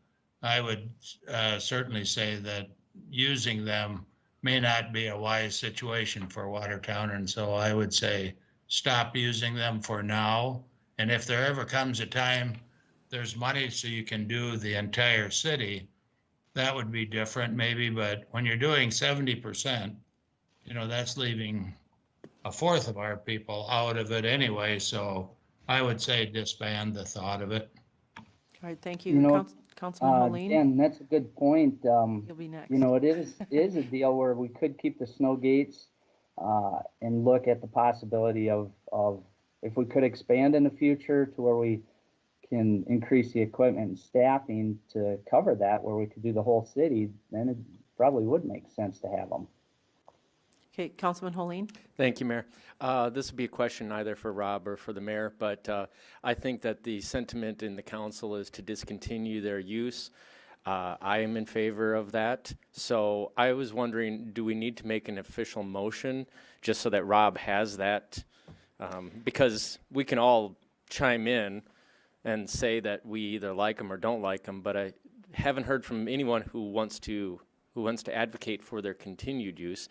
I would certainly say that using them may not be a wise situation for Watertown. And so I would say stop using them for now. And if there ever comes a time there's money so you can do the entire city, that would be different maybe. But when you're doing 70%, you know, that's leaving a fourth of our people out of it anyway. So I would say disband the thought of it. All right, thank you. You know, Councilman Moline? Dan, that's a good point. You'll be next. You know, it is a deal where we could keep the snow gates and look at the possibility of if we could expand in the future to where we can increase the equipment and staffing to cover that, where we could do the whole city, then it probably would make sense to have them. Okay, Councilman Moline? Thank you, Mayor. This would be a question either for Rob or for the mayor, but I think that the sentiment in the council is to discontinue their use. I am in favor of that. So I was wondering, do we need to make an official motion just so that Rob has that? Because we can all chime in and say that we either like them or don't like them, but I haven't heard from anyone who wants to advocate for their continued use.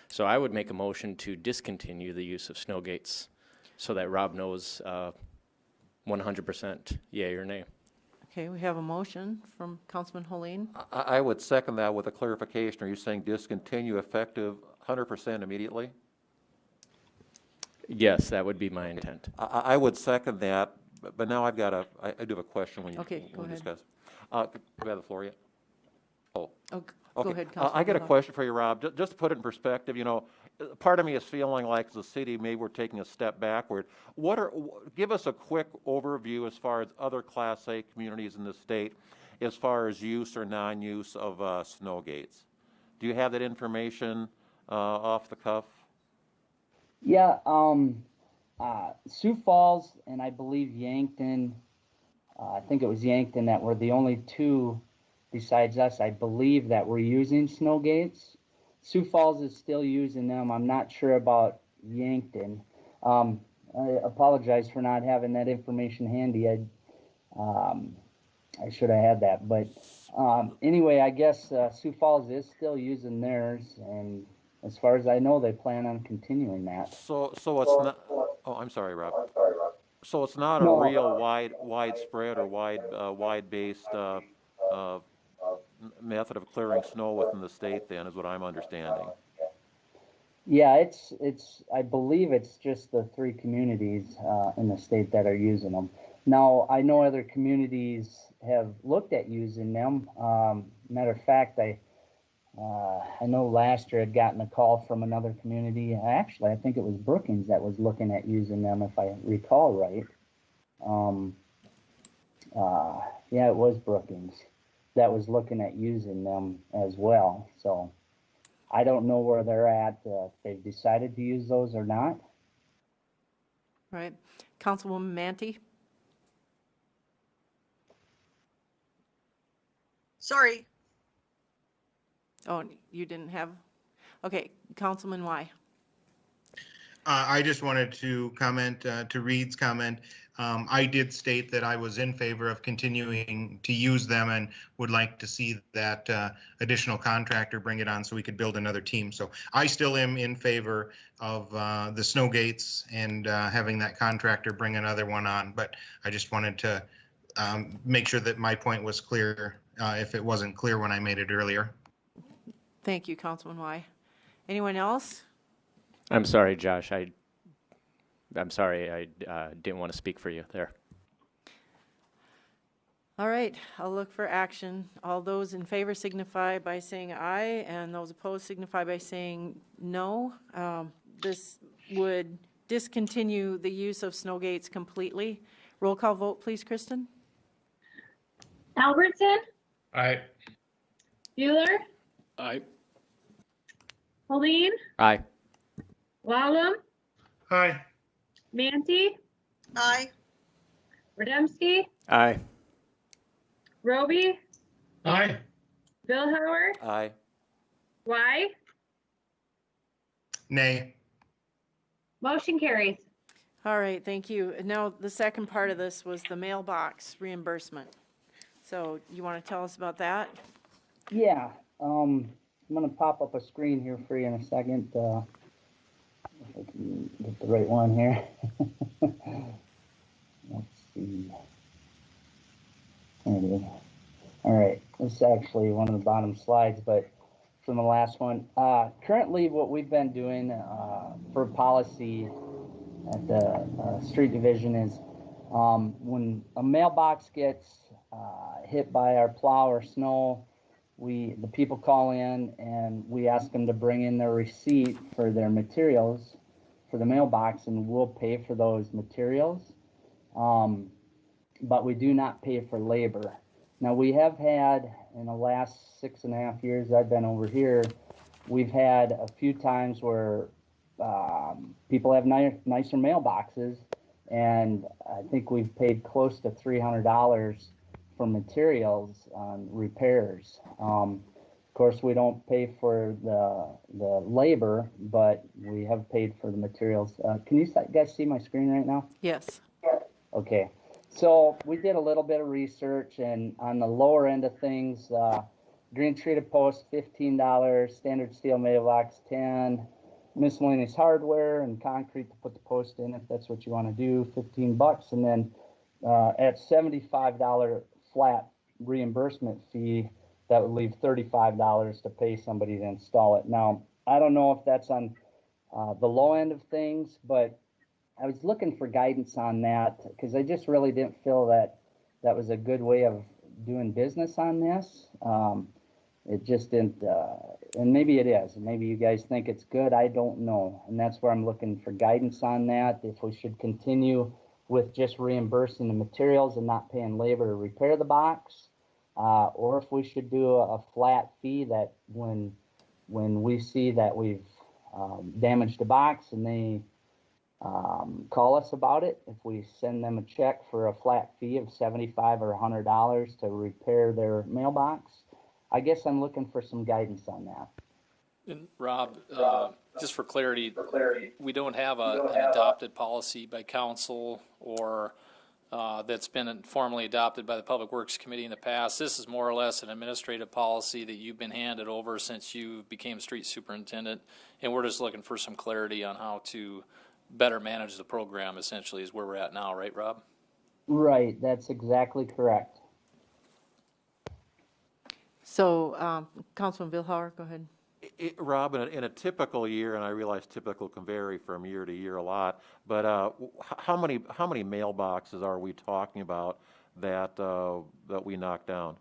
So I would make a motion to discontinue the use of snow gates so that Rob knows 100% yay or nay. Okay, we have a motion from Councilman Moline. I would second that with a clarification. Are you saying discontinue effective 100% immediately? Yes, that would be my intent. I would second that, but now I do have a question when you Okay, go ahead. discuss. Do I have the floor yet? Oh. Go ahead, Councilman. I got a Villar. question for you, Rob. Just to put it in perspective, you know, part of me is feeling like as a city, maybe we're taking a step backward. Give us a quick overview as far as other Class A communities in the state, as far as use or non-use of snow gates. Do you have that information off the cuff? Yeah, Sioux Falls and I believe Yankton, I think it was Yankton that were the only two besides us, I believe, that were using snow gates. Sioux Falls is still using them. I'm not sure about Yankton. I apologize for not having that information handy. I should have had that. But anyway, I guess Sioux Falls is still using theirs, and as far as I know, they plan on continuing that. So it's not. Oh, I'm sorry, Rob. So it's not a real widespread or wide-based method of clearing snow within the state, then, is what I'm understanding. Yeah, it's. I believe it's just the 3 communities in the state that are using them. Now, I know other communities have looked at using them. Matter of fact, I know last year I'd gotten a call from another community. Actually, I think it was Brookings that was looking at using them, if I recall right. Yeah, it was Brookings that was looking at using them as well. So I don't know where they're at, if they've decided to use those or not. Right. Councilwoman Manty? Sorry. Oh, you didn't have? Okay, Councilman Y. I just wanted to comment to Reed's comment. I did state that I was in favor of continuing to use them and would like to see that additional contractor bring it on so we could build another team. So I still am in favor of the snow gates and having that contractor bring another one on. But I just wanted to make sure that my point was clear if it wasn't clear when I made it earlier. Thank you, Councilman Y. Anyone else? I'm sorry, Josh. I'm sorry. I didn't want to speak for you there. All right, I'll look for action. All those in favor signify by saying aye, and those opposed signify by saying no. This would discontinue the use of snow gates completely. Roll call vote, please, Kristen. Albertson, Aye. Bueller, Aye. Helene, Aye. Walum, Aye. Manti, Aye. Rademski, Aye. Roby, Aye. Billhauer, Aye. Y. Nay. Motion carries. All right, thank you. And now, the second part of this was the mailbox reimbursement. So you want to tell us about that? Yeah, I'm gonna pop up a screen here for you in a second. If I can get the right one here. Let's see. There it is. All right, this is actually one of the bottom slides, but from the last one. Currently, what we've been doing for policy at the street division is when a mailbox gets hit by our plow or snow, the people call in and we ask them to bring in their receipt for their materials for the mailbox, and we'll pay for those materials. But we do not pay for labor. Now, we have had, in the last 6.5 years I've been over here, we've had a few times where people have nicer mailboxes, and I think we've paid close to $300 for materials on repairs. Of course, we don't pay for the labor, but we have paid for the materials. Can you guys see my screen right now? Yes. Okay, so we did a little bit of research, and on the lower end of things, green treated post, $15, standard steel mailbox, $10, miscellaneous hardware and concrete to put the post in, if that's what you want to do, $15, and then at $75 flat reimbursement fee, that would leave $35 to pay somebody to install it. Now, I don't know if that's on the low end of things, but I was looking for guidance on that because I just really didn't feel that that was a good way of doing business on this. It just didn't, and maybe it is. Maybe you guys think it's good. I don't know. And that's where I'm looking for guidance on that. If we should continue with just reimbursing the materials and not paying labor to repair the box, or if we should do a flat fee that when we see that we've damaged the box and they call us about it, if we send them a check for a flat fee of $75 or $100 to repair their mailbox. I guess I'm looking for some guidance on that. And Rob, just for clarity, we don't have an adopted policy by council or that's been formally adopted by the Public Works Committee in the past. This is more or less an administrative policy that you've been handed over since you became street superintendent, and we're just looking for some clarity on how to better manage the program, essentially, is where we're at now, right, Rob? Right, that's exactly correct. So, Councilman Billhauer, go ahead. Rob, in a typical year, and I realize typical can vary from year to year a lot, but how many mailboxes are we talking about that that we knock down?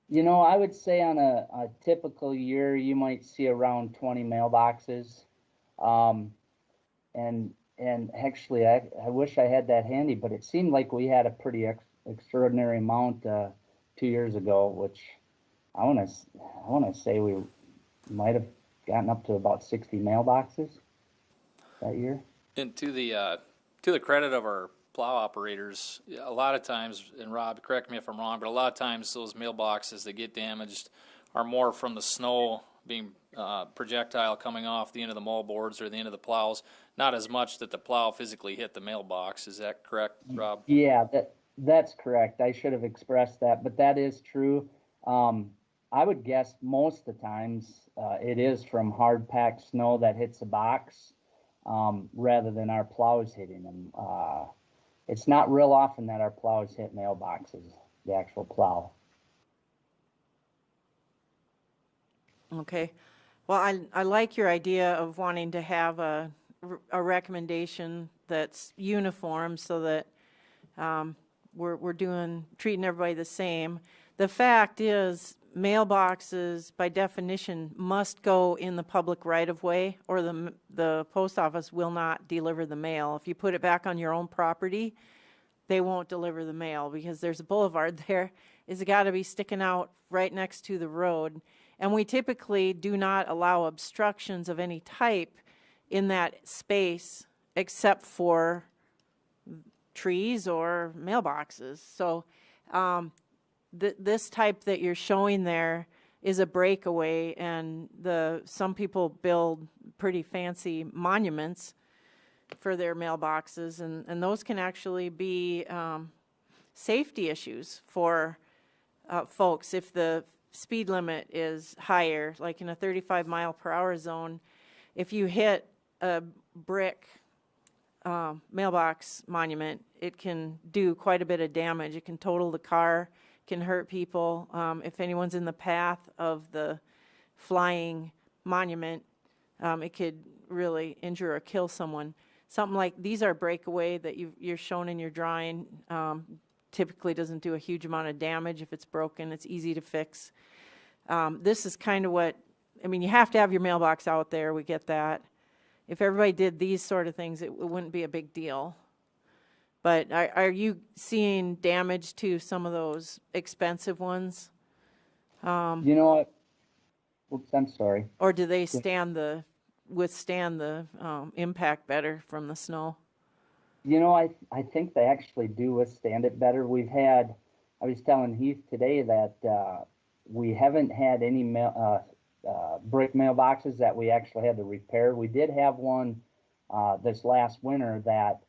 You know, I would say on a typical year, you might see around 20 mailboxes. And actually, I wish I had that handy, but it seemed like we had a pretty extraordinary amount 2 years ago, which I want to say we might have gotten up to about 60 mailboxes that year. And to the credit of our plow operators, a lot of times, and Rob, correct me if I'm wrong, but a lot of times those mailboxes that get damaged are more from the snow being projectile coming off the end of the mow boards or the end of the plows, not as much that the plow physically hit the mailbox. Is that correct, Rob? Yeah, that's correct. I should have expressed that, but that is true. I would guess most of the times it is from hard packed snow that hits the box rather than our plows hitting them. It's not real often that our plows hit mailboxes, the actual plow. Okay. Well, I like your idea of wanting to have a recommendation that's uniform so that we're treating everybody the same. The fact is, mailboxes, by definition, must go in the public right-of-way, or the post office will not deliver the mail. If you put it back on your own property, they won't deliver the mail because there's a boulevard there. It's got to be sticking out right next to the road. And we typically do not allow obstructions of any type in that space except for trees or mailboxes. So this type that you're showing there is a breakaway, and some people build pretty fancy monuments for their mailboxes, and those can actually be safety issues for folks if the speed limit is higher, like in a 35-mile-per-hour zone. If you hit a brick mailbox monument, it can do quite a bit of damage. It can total the car, can hurt people. If anyone's in the path of the flying monument, it could really injure or kill someone. Something like these are breakaway that you're shown in your drawing. Typically doesn't do a huge amount of damage. If it's broken, it's easy to fix. This is kind of you have to have your mailbox out there. We get that. If everybody did these sort of things, it wouldn't be a big deal. But are you seeing damage to some of those expensive ones? You know what? Oops, I'm sorry. Or do they withstand the impact better from the snow? You know, I think they actually do withstand it better. I was telling Heath today that we haven't had any brick mailboxes that we actually had to repair. We did have one this last winter that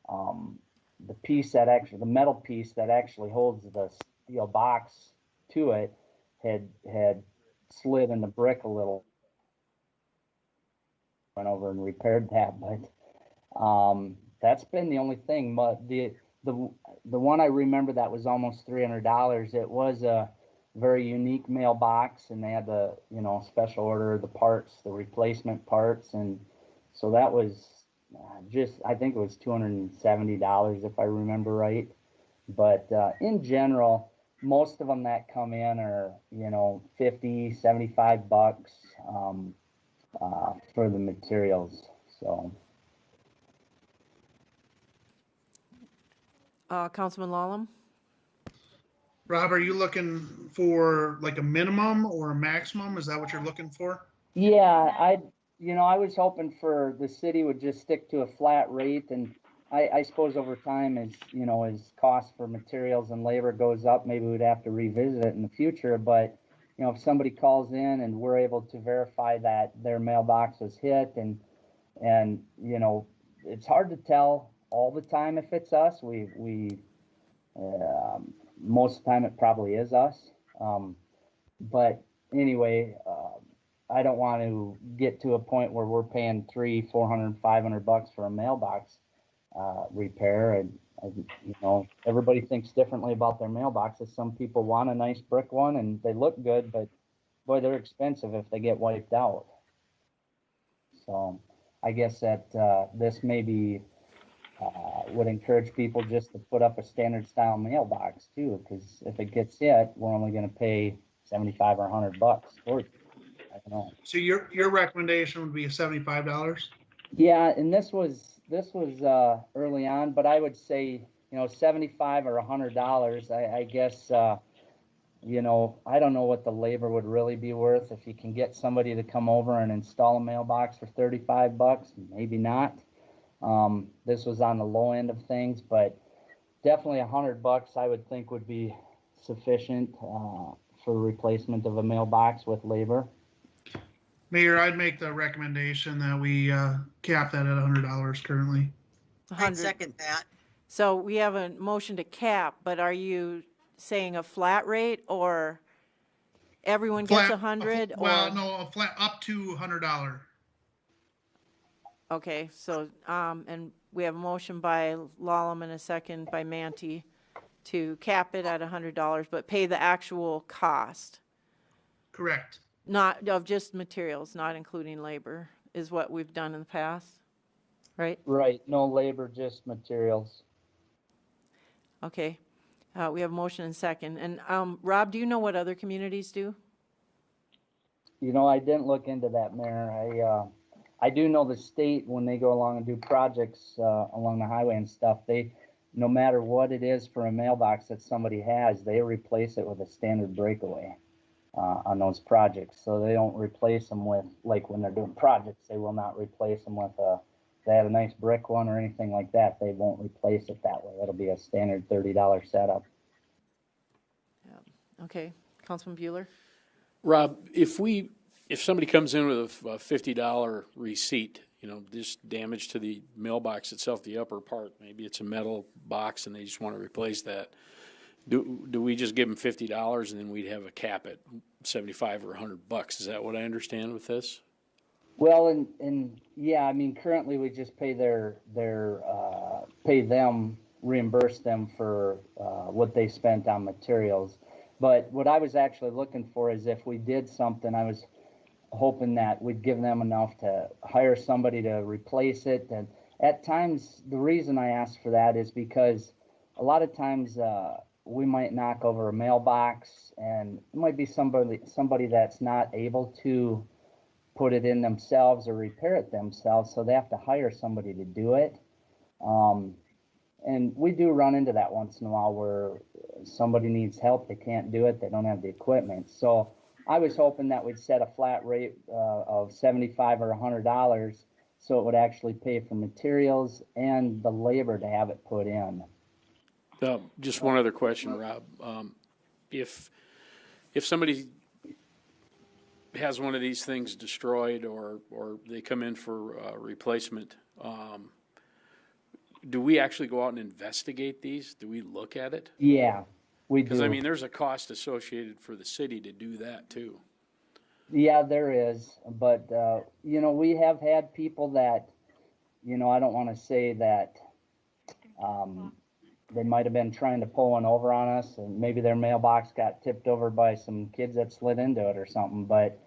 the metal piece that actually holds the steel box to it had slid in the brick a little. Went over and repaired that, but that's been the only thing. But the one I remember that was almost $300. It was a very unique mailbox, and they had to special order the parts, the replacement parts, and so that was I think it was $270 if I remember right. But in general, most of them that come in are $50, $75 for the materials. So. Councilman Lallam? Rob, are you looking for like a minimum or a maximum? Is that what you're looking for? Yeah, I was hoping for the city would just stick to a flat rate, and I suppose over time as cost for materials and labor goes up, maybe we'd have to revisit it in the future. But if somebody calls in and we're able to verify that their mailbox was hit, and it's hard to tell all the time if it's us. Most of the time it probably is us. But anyway, I don't want to get to a point where we're paying $300, $400, $500 for a mailbox repair. And everybody thinks differently about their mailboxes. Some people want a nice brick one and they look good, but boy, they're expensive if they get wiped out. So I guess that this maybe would encourage people just to put up a standard style mailbox too, because if it gets hit, we're only going to pay $75 or $100 for it. I don't know. So your recommendation would be $75? Yeah, and this was early on, but I would say $75 or $100. I guess I don't know what the labor would really be worth. If you can get somebody to come over and install a mailbox for $35, maybe not. This was on the low end of things, but definitely $100 I would think would be sufficient for replacement of a mailbox with labor. Mayor, I'd make the recommendation that we cap that at $100 currently. I'd second that. So we have a motion to cap, but are you saying a flat rate, or everyone gets 100? Well, no, a flat up to $100. Okay, so, and we have a motion by Lallam and a second by Manti to cap it at $100, but pay the actual cost. Correct. Not, of just materials, not including labor, is what we've done in the past, right? Right, no labor, just materials. Okay. We have motion and second. And Rob, do you know what other communities do? You know, I didn't look into that, Mayor. I do know the state, when they go along and do projects along the highway and stuff, they, no matter what it is for a mailbox that somebody has, they replace it with a standard breakaway on those projects. So they don't replace them with, like when they're doing projects, they will not replace them with they have a nice brick one or anything like that. They won't replace it that way. It'll be a standard $30 setup. Okay. Councilman Bueller? Rob, if somebody comes in with a $50 receipt, you know, just damage to the mailbox itself, the upper part, maybe it's a metal box and they just want to replace that, do we just give them $50 and then we'd have a cap at 75 or $100? Is that what I understand with this? Well, and yeah, I mean, currently we just pay pay them, reimburse them for what they spent on materials. But what I was actually looking for is if we did something, I was hoping that we'd give them enough to hire somebody to replace it. And at times, the reason I asked for that is because a lot of times we might knock over a mailbox and it might be somebody that's not able to put it in themselves or repair it themselves, so they have to hire somebody to do it. And we do run into that once in a while where somebody needs help, they can't do it, they don't have the equipment. So I was hoping that we'd set a flat rate of $75 or $100 so it would actually pay for materials and the labor to have it put in. Just one other question, Rob. If somebody has one of these things destroyed or they come in for replacement, do we actually go out and investigate these? Do we look at it? Yeah, we do. Because, I mean, there's a cost associated for the city to do that, too. Yeah, there is. But, you know, we have had people that, you know, I don't want to say that they might have been trying to pull one over on us, and maybe their mailbox got tipped over by some kids that slid into it or something. But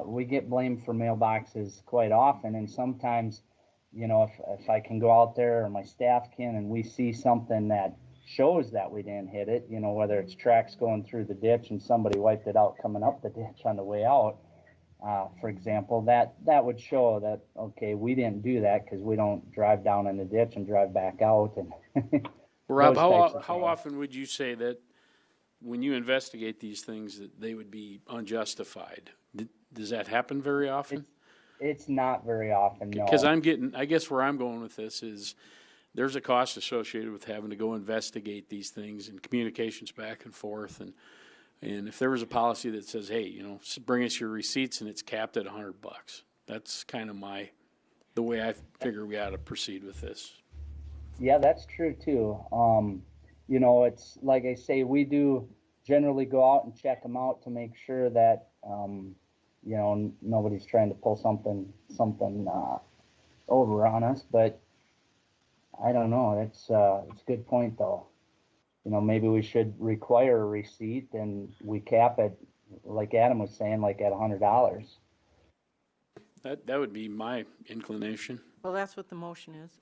we get blamed for mailboxes quite often, and sometimes, you know, if I can go out there or my staff can and we see something that shows that we didn't hit it, you know, whether it's tracks going through the ditch and somebody wiped it out coming up the ditch on the way out, for example, that would show that, okay, we didn't do that because we don't drive down in the ditch and drive back out. And Rob, how often would you say that when you investigate these things that they would be unjustified? Does that happen very often? It's not very often, no. Because I guess where I'm going with this is there's a cost associated with having to go investigate these things and communications back and forth. And if there was a policy that says, hey, you know, bring us your receipts and it's capped at $100, that's kind of the way I figure we ought to proceed with this. Yeah, that's true too. You know, it's like I say, we do generally go out and check them out to make sure that, you know, nobody's trying to pull something over on us. But I don't know. It's a good point though. You know, maybe we should require a receipt and we cap it, like Adam was saying, like at $100. That would be my inclination. Well, that's what the motion is.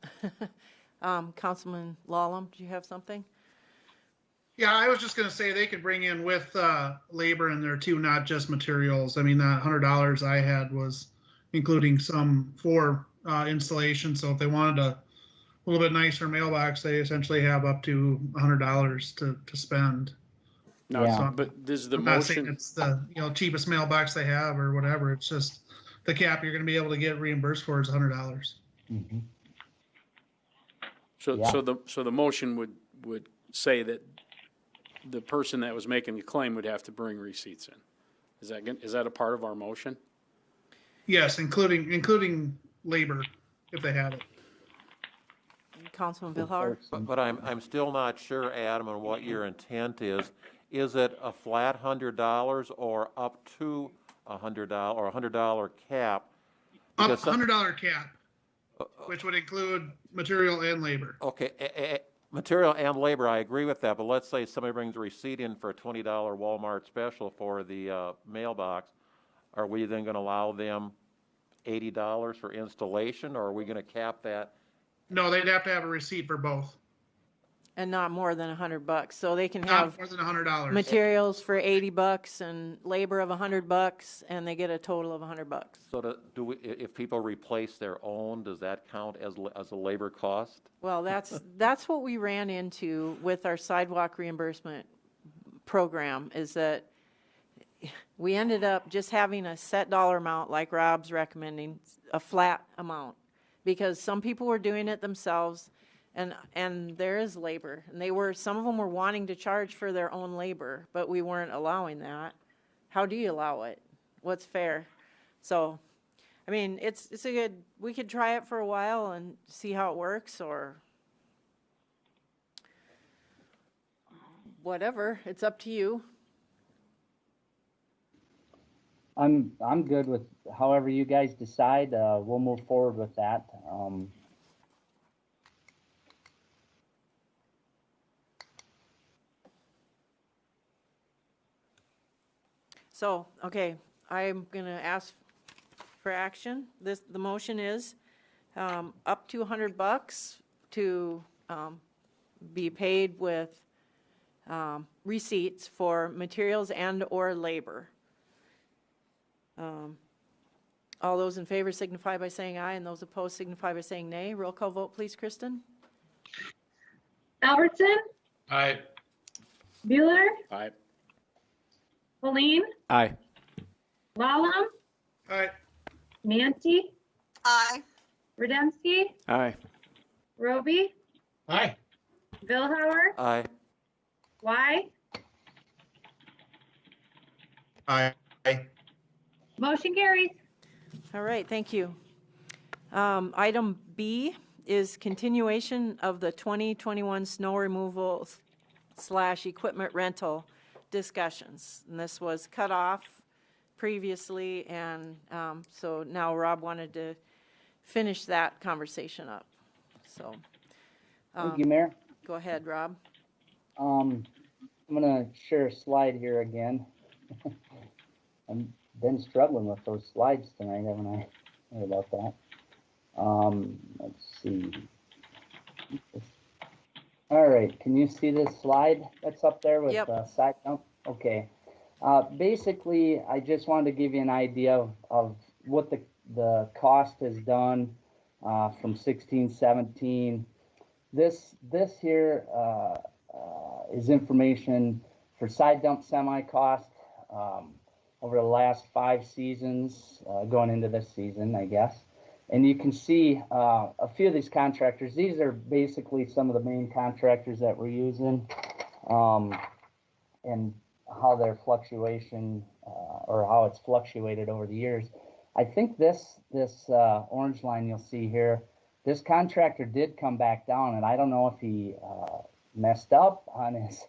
Councilman Lallam, do you have something? Yeah, I was just going to say they could bring in with labor in there too, not just materials. I mean, that $100 I had was including some for installation. So if they wanted a little bit nicer mailbox, they essentially have up to $100 to spend. No, Yeah. but does the I'm not saying motion, it's the cheapest mailbox they have or whatever. It's just the cap you're going to be able to get reimbursed for is $100. Mm-hmm. so the motion would say that the person that was making the claim would have to bring receipts in. Is that a part of our motion? Yes, including labor if they have it. Councilman Billhauer? But I'm still not sure, Adam, on what your intent is. Is it a flat $100 or up to $100 or $100 cap? Up Because some- $100 cap, which would include material and labor. Okay, material and labor, I agree with that, but let's say somebody brings a receipt in for a $20 Walmart special for the mailbox. are we then going to allow them $80 for installation, or are we going to cap that? No, they'd have to have a receipt for both. And not more than $100, so they can Not have more than $100. materials for $80 and labor of $100, and they get a total of $100. So do we, if people replace their own, does that count as a labor cost? Well, that's what we ran into with our sidewalk reimbursement program, is that we ended up just having a set dollar amount, like Rob's recommending, a flat amount, because some people were doing it themselves, and there is labor, and some of them were wanting to charge for their own labor, but we weren't allowing that. How do you allow it? What's fair? So, I mean, it's a good, we could try it for a while and see how it works, or whatever. It's up to you. I'm good with however you guys decide. We'll move forward with that. So, okay, I'm going to ask for action. The motion is up to $100 to be paid with receipts for materials and or labor. All those in favor signify by saying aye, and those opposed signify by saying nay. Roll call vote, please, Kristen. Albertson, Aye. Bueller, Aye. Colleen, Aye. Wallam, Aye. Nancy, Aye. Rademski, Aye. Roby, Aye. Billhauer, Aye. Y. Aye. Motion carries. All right, thank you. Item B is continuation of the 2021 snow removal / equipment rental discussions. And this was cut off previously, and so now Rob wanted to finish that conversation up. So, Thank you, Mayor. go ahead, Rob. I'm gonna share a slide here again. I've been struggling with those slides tonight, haven't I? Sorry about that. Let's see. All right, can you see this slide that's up there with Yep. side dump? Okay. Basically, I just wanted to give you an idea of what the cost has done from 16, 17. This here is information for side dump semi cost over the last 5 seasons, going into this season, I guess. And you can see a few of these contractors. These are basically some of the main contractors that we're using, and how their fluctuation or how it's fluctuated over the years. I think this orange line you'll see here, this contractor did come back down, and I don't know if he messed up on his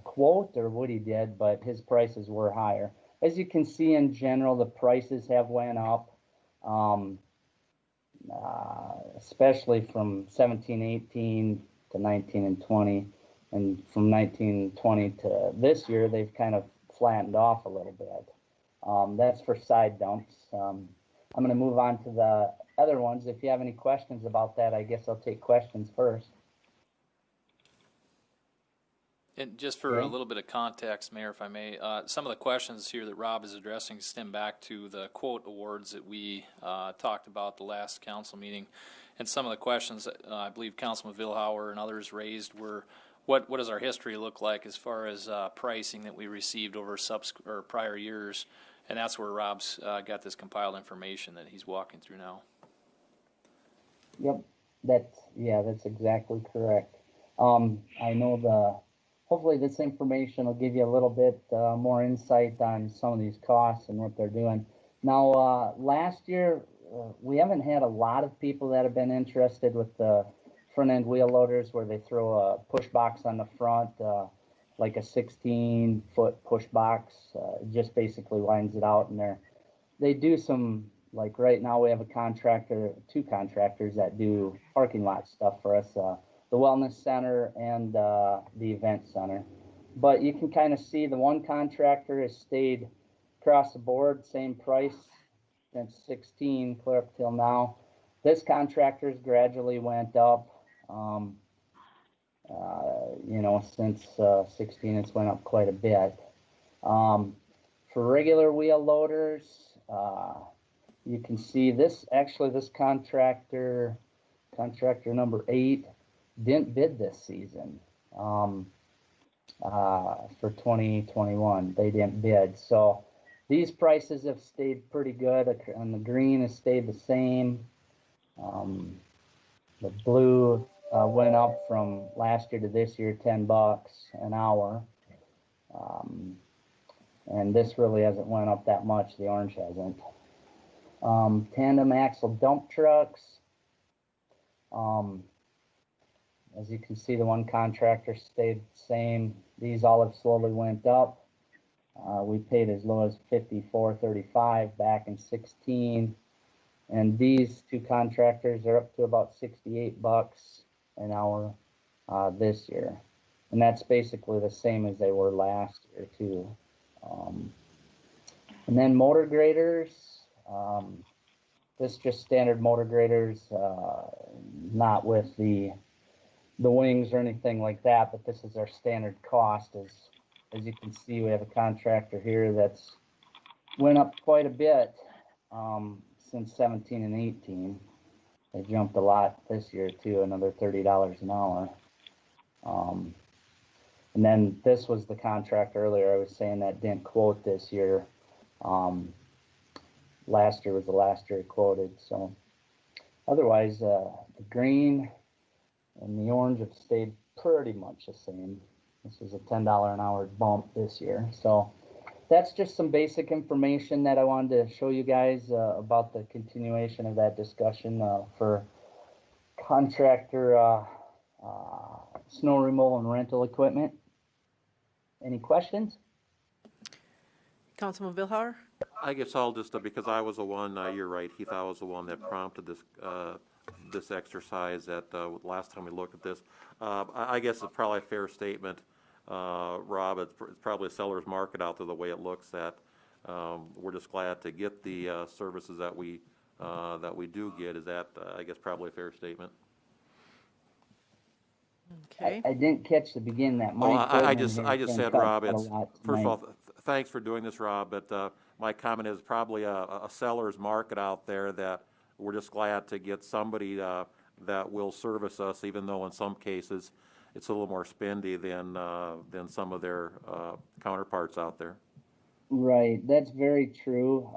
quote or what he did, but his prices were higher. As you can see, in general, the prices have went up, especially from 17, 18 to 19 and 20, and from 19, 20 to this year, they've kind of flattened off a little bit. That's for side dumps. I'm going to move on to the other ones. If you have any questions about that, I guess I'll take questions first. And just for a little bit of context, Mayor, if I may, some of the questions here that Rob is addressing stem back to the quote awards that we talked about the last council meeting. And some of the questions that I believe Councilman Vilhauer and others raised were, what does our history look like as far as pricing that we received over prior years? And that's where Rob's got this compiled information that he's walking through now. Yep, that's exactly correct. I know hopefully this information will give you a little bit more insight on some of these costs and what they're doing. Now, last year, we haven't had a lot of people that have been interested with the front end wheel loaders where they throw a push box on the front, like a 16-foot push box. It just basically lines it out, and they do some, like right now we have two contractors that do parking lot stuff for us. The Wellness Center and the Event Center. But you can kind of see the one contractor has stayed across the board, same price since 16, clear up till now. This contractor's gradually went up. Since 16, it's went up quite a bit. For regular wheel loaders, you can see this contractor number 8, didn't bid this season. For 2021, they didn't bid. So these prices have stayed pretty good, and the green has stayed the same. The blue went up from last year to this year, $10 an hour. And this really hasn't went up that much. The orange hasn't. Tandem axle dump trucks. As you can see, the one contractor stayed the same. These all have slowly went up. We paid as low as $54.35 back in 16. And these two contractors are up to about $68 an hour this year. And that's basically the same as they were last year too. And then motor graders, this just standard motor graders, not with the wings or anything like that, but this is our standard cost. As you can see, we have a contractor here that's went up quite a bit since 17 and 18. They jumped a lot this year too, another $30 an hour. And then this was the contract earlier I was saying that didn't quote this year. Last year was the last year it quoted. So otherwise, the green and the orange have stayed pretty much the same. This is a $10 an hour bump this year. So that's just some basic information that I wanted to show you guys about the continuation of that discussion for contractor snow removal and rental equipment. Any questions? Councilman Billhauer? I guess I'll just, because I was the one, you're right, Heath, I was the one that prompted this, this exercise at, last time we looked at this. I guess it's probably a fair statement, Rob, it's probably a seller's market out there the way it looks at. We're just glad to get the services that we do get. Is that, I guess, probably a fair statement? Okay. I didn't catch the beginning that Mike. I just said, Rob, it's, first of all, thanks for doing this, Rob, but my comment is probably a seller's market out there that we're just glad to get somebody that will service us, even though in some cases it's a little more spendy than some of their counterparts out there. Right, that's very true.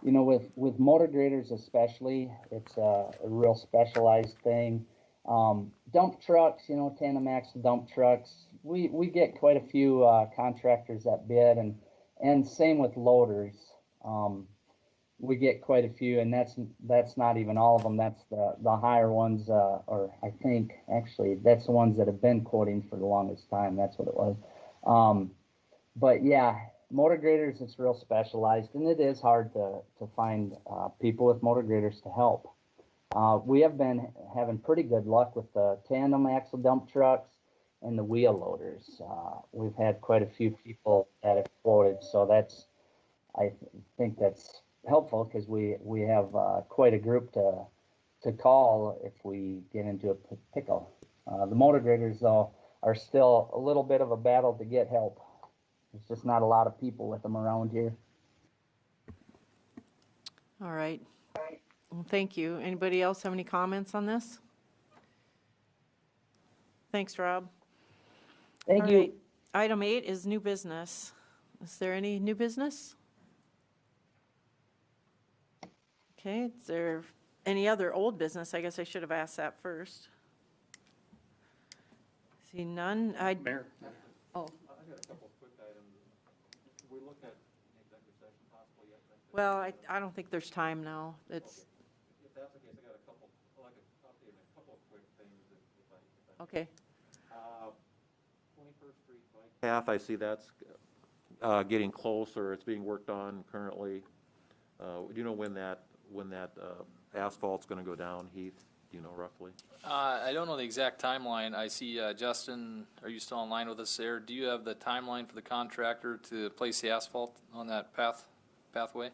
With motor graders especially, it's a real specialized thing. Dump trucks, tandem axle dump trucks, we get quite a few contractors that bid, and same with loaders. We get quite a few, and that's not even all of them. That's the higher ones, or I think actually that's the ones that have been quoting for the longest time. That's what it was. But yeah, motor graders, it's real specialized, and it is hard to find people with motor graders to help. We have been having pretty good luck with the tandem axle dump trucks and the wheel loaders. We've had quite a few people that have quoted, so I think that's helpful because we have quite a group to call if we get into a pickle. The motor graders, though, are still a little bit of a battle to get help. There's just not a lot of people with them around here. All right. Well, thank you. Anybody else have any comments on this? Thanks, Rob. Thank All you. right. Item 8 is new business. Is there any new business? Okay, is there any other old business? I guess I should have asked that first. See none? Mayor. Oh, I got a couple of quick items. We look at executive session possibly yet? well, I don't think there's time now. It's, If that's the case, I got a couple, a couple of quick things if I okay. 21st Street bike path, I see that's getting closer. It's being worked on currently. Do you know when that asphalt's going to go down, Heath? Do you know roughly? I don't know the exact timeline. I see, Justin, are you still online with us there? Do you have the timeline for the contractor to place the asphalt on that pathway?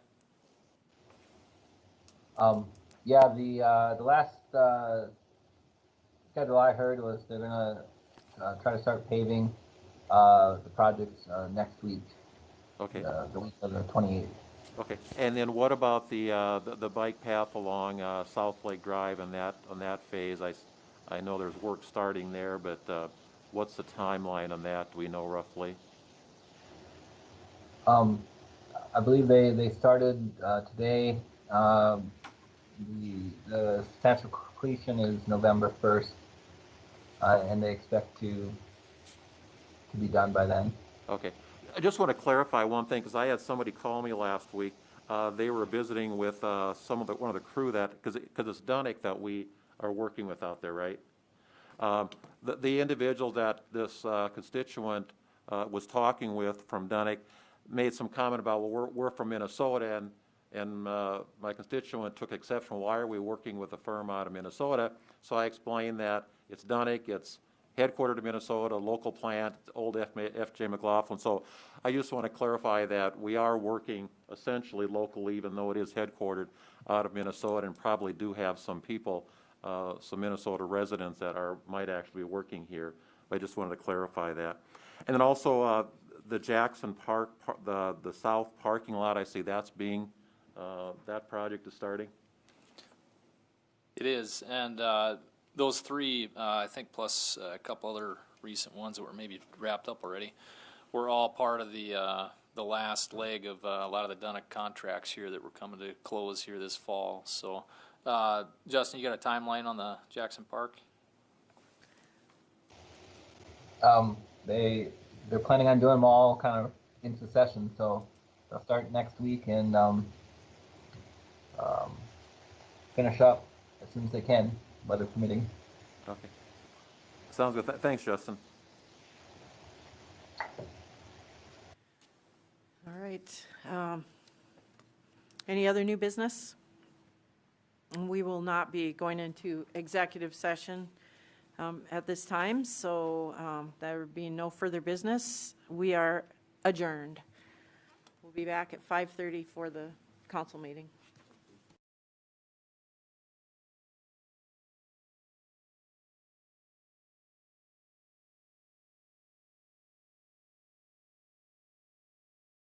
Yeah, the last schedule I heard was they're gonna try to start paving the projects next week, Okay. the week of the 28th. Okay, and then what about the bike path along South Lake Drive and on that phase? I know there's work starting there, but what's the timeline on that? Do we know roughly? I believe they started today. The substantial completion is November 1st, and they expect to be done by then. Okay. I just want to clarify one thing, because I had somebody call me last week. They were visiting with one of the crew because it's Dunick that we are working with out there, right? The individual that this constituent was talking with from Dunick made some comment about, well, we're from Minnesota, and my constituent took exception. Why are we working with a firm out of Minnesota? So I explained that it's Dunick, it's headquartered in Minnesota, local plant, old F.J. McLaughlin. So I just want to clarify that we are working essentially locally, even though it is headquartered out of Minnesota, and probably do have some people, some Minnesota residents that might actually be working here. I just wanted to clarify that. And then also the Jackson Park, the south parking lot, I see that's being, that project is starting. It is, and those three, I think, plus a couple other recent ones that were maybe wrapped up already, were all part of the last leg of a lot of the Dunick contracts here that were coming to close here this fall. So, Justin, you got a timeline on the Jackson Park? They're planning on doing them all kind of in succession, so they'll start next week and finish up as soon as they can, weather permitting. Okay. Sounds good. Thanks, Justin. All right. Any other new business? We will not be going into executive session at this time, so there would be no further business. We are adjourned. We'll be back at 5:30 for the council meeting.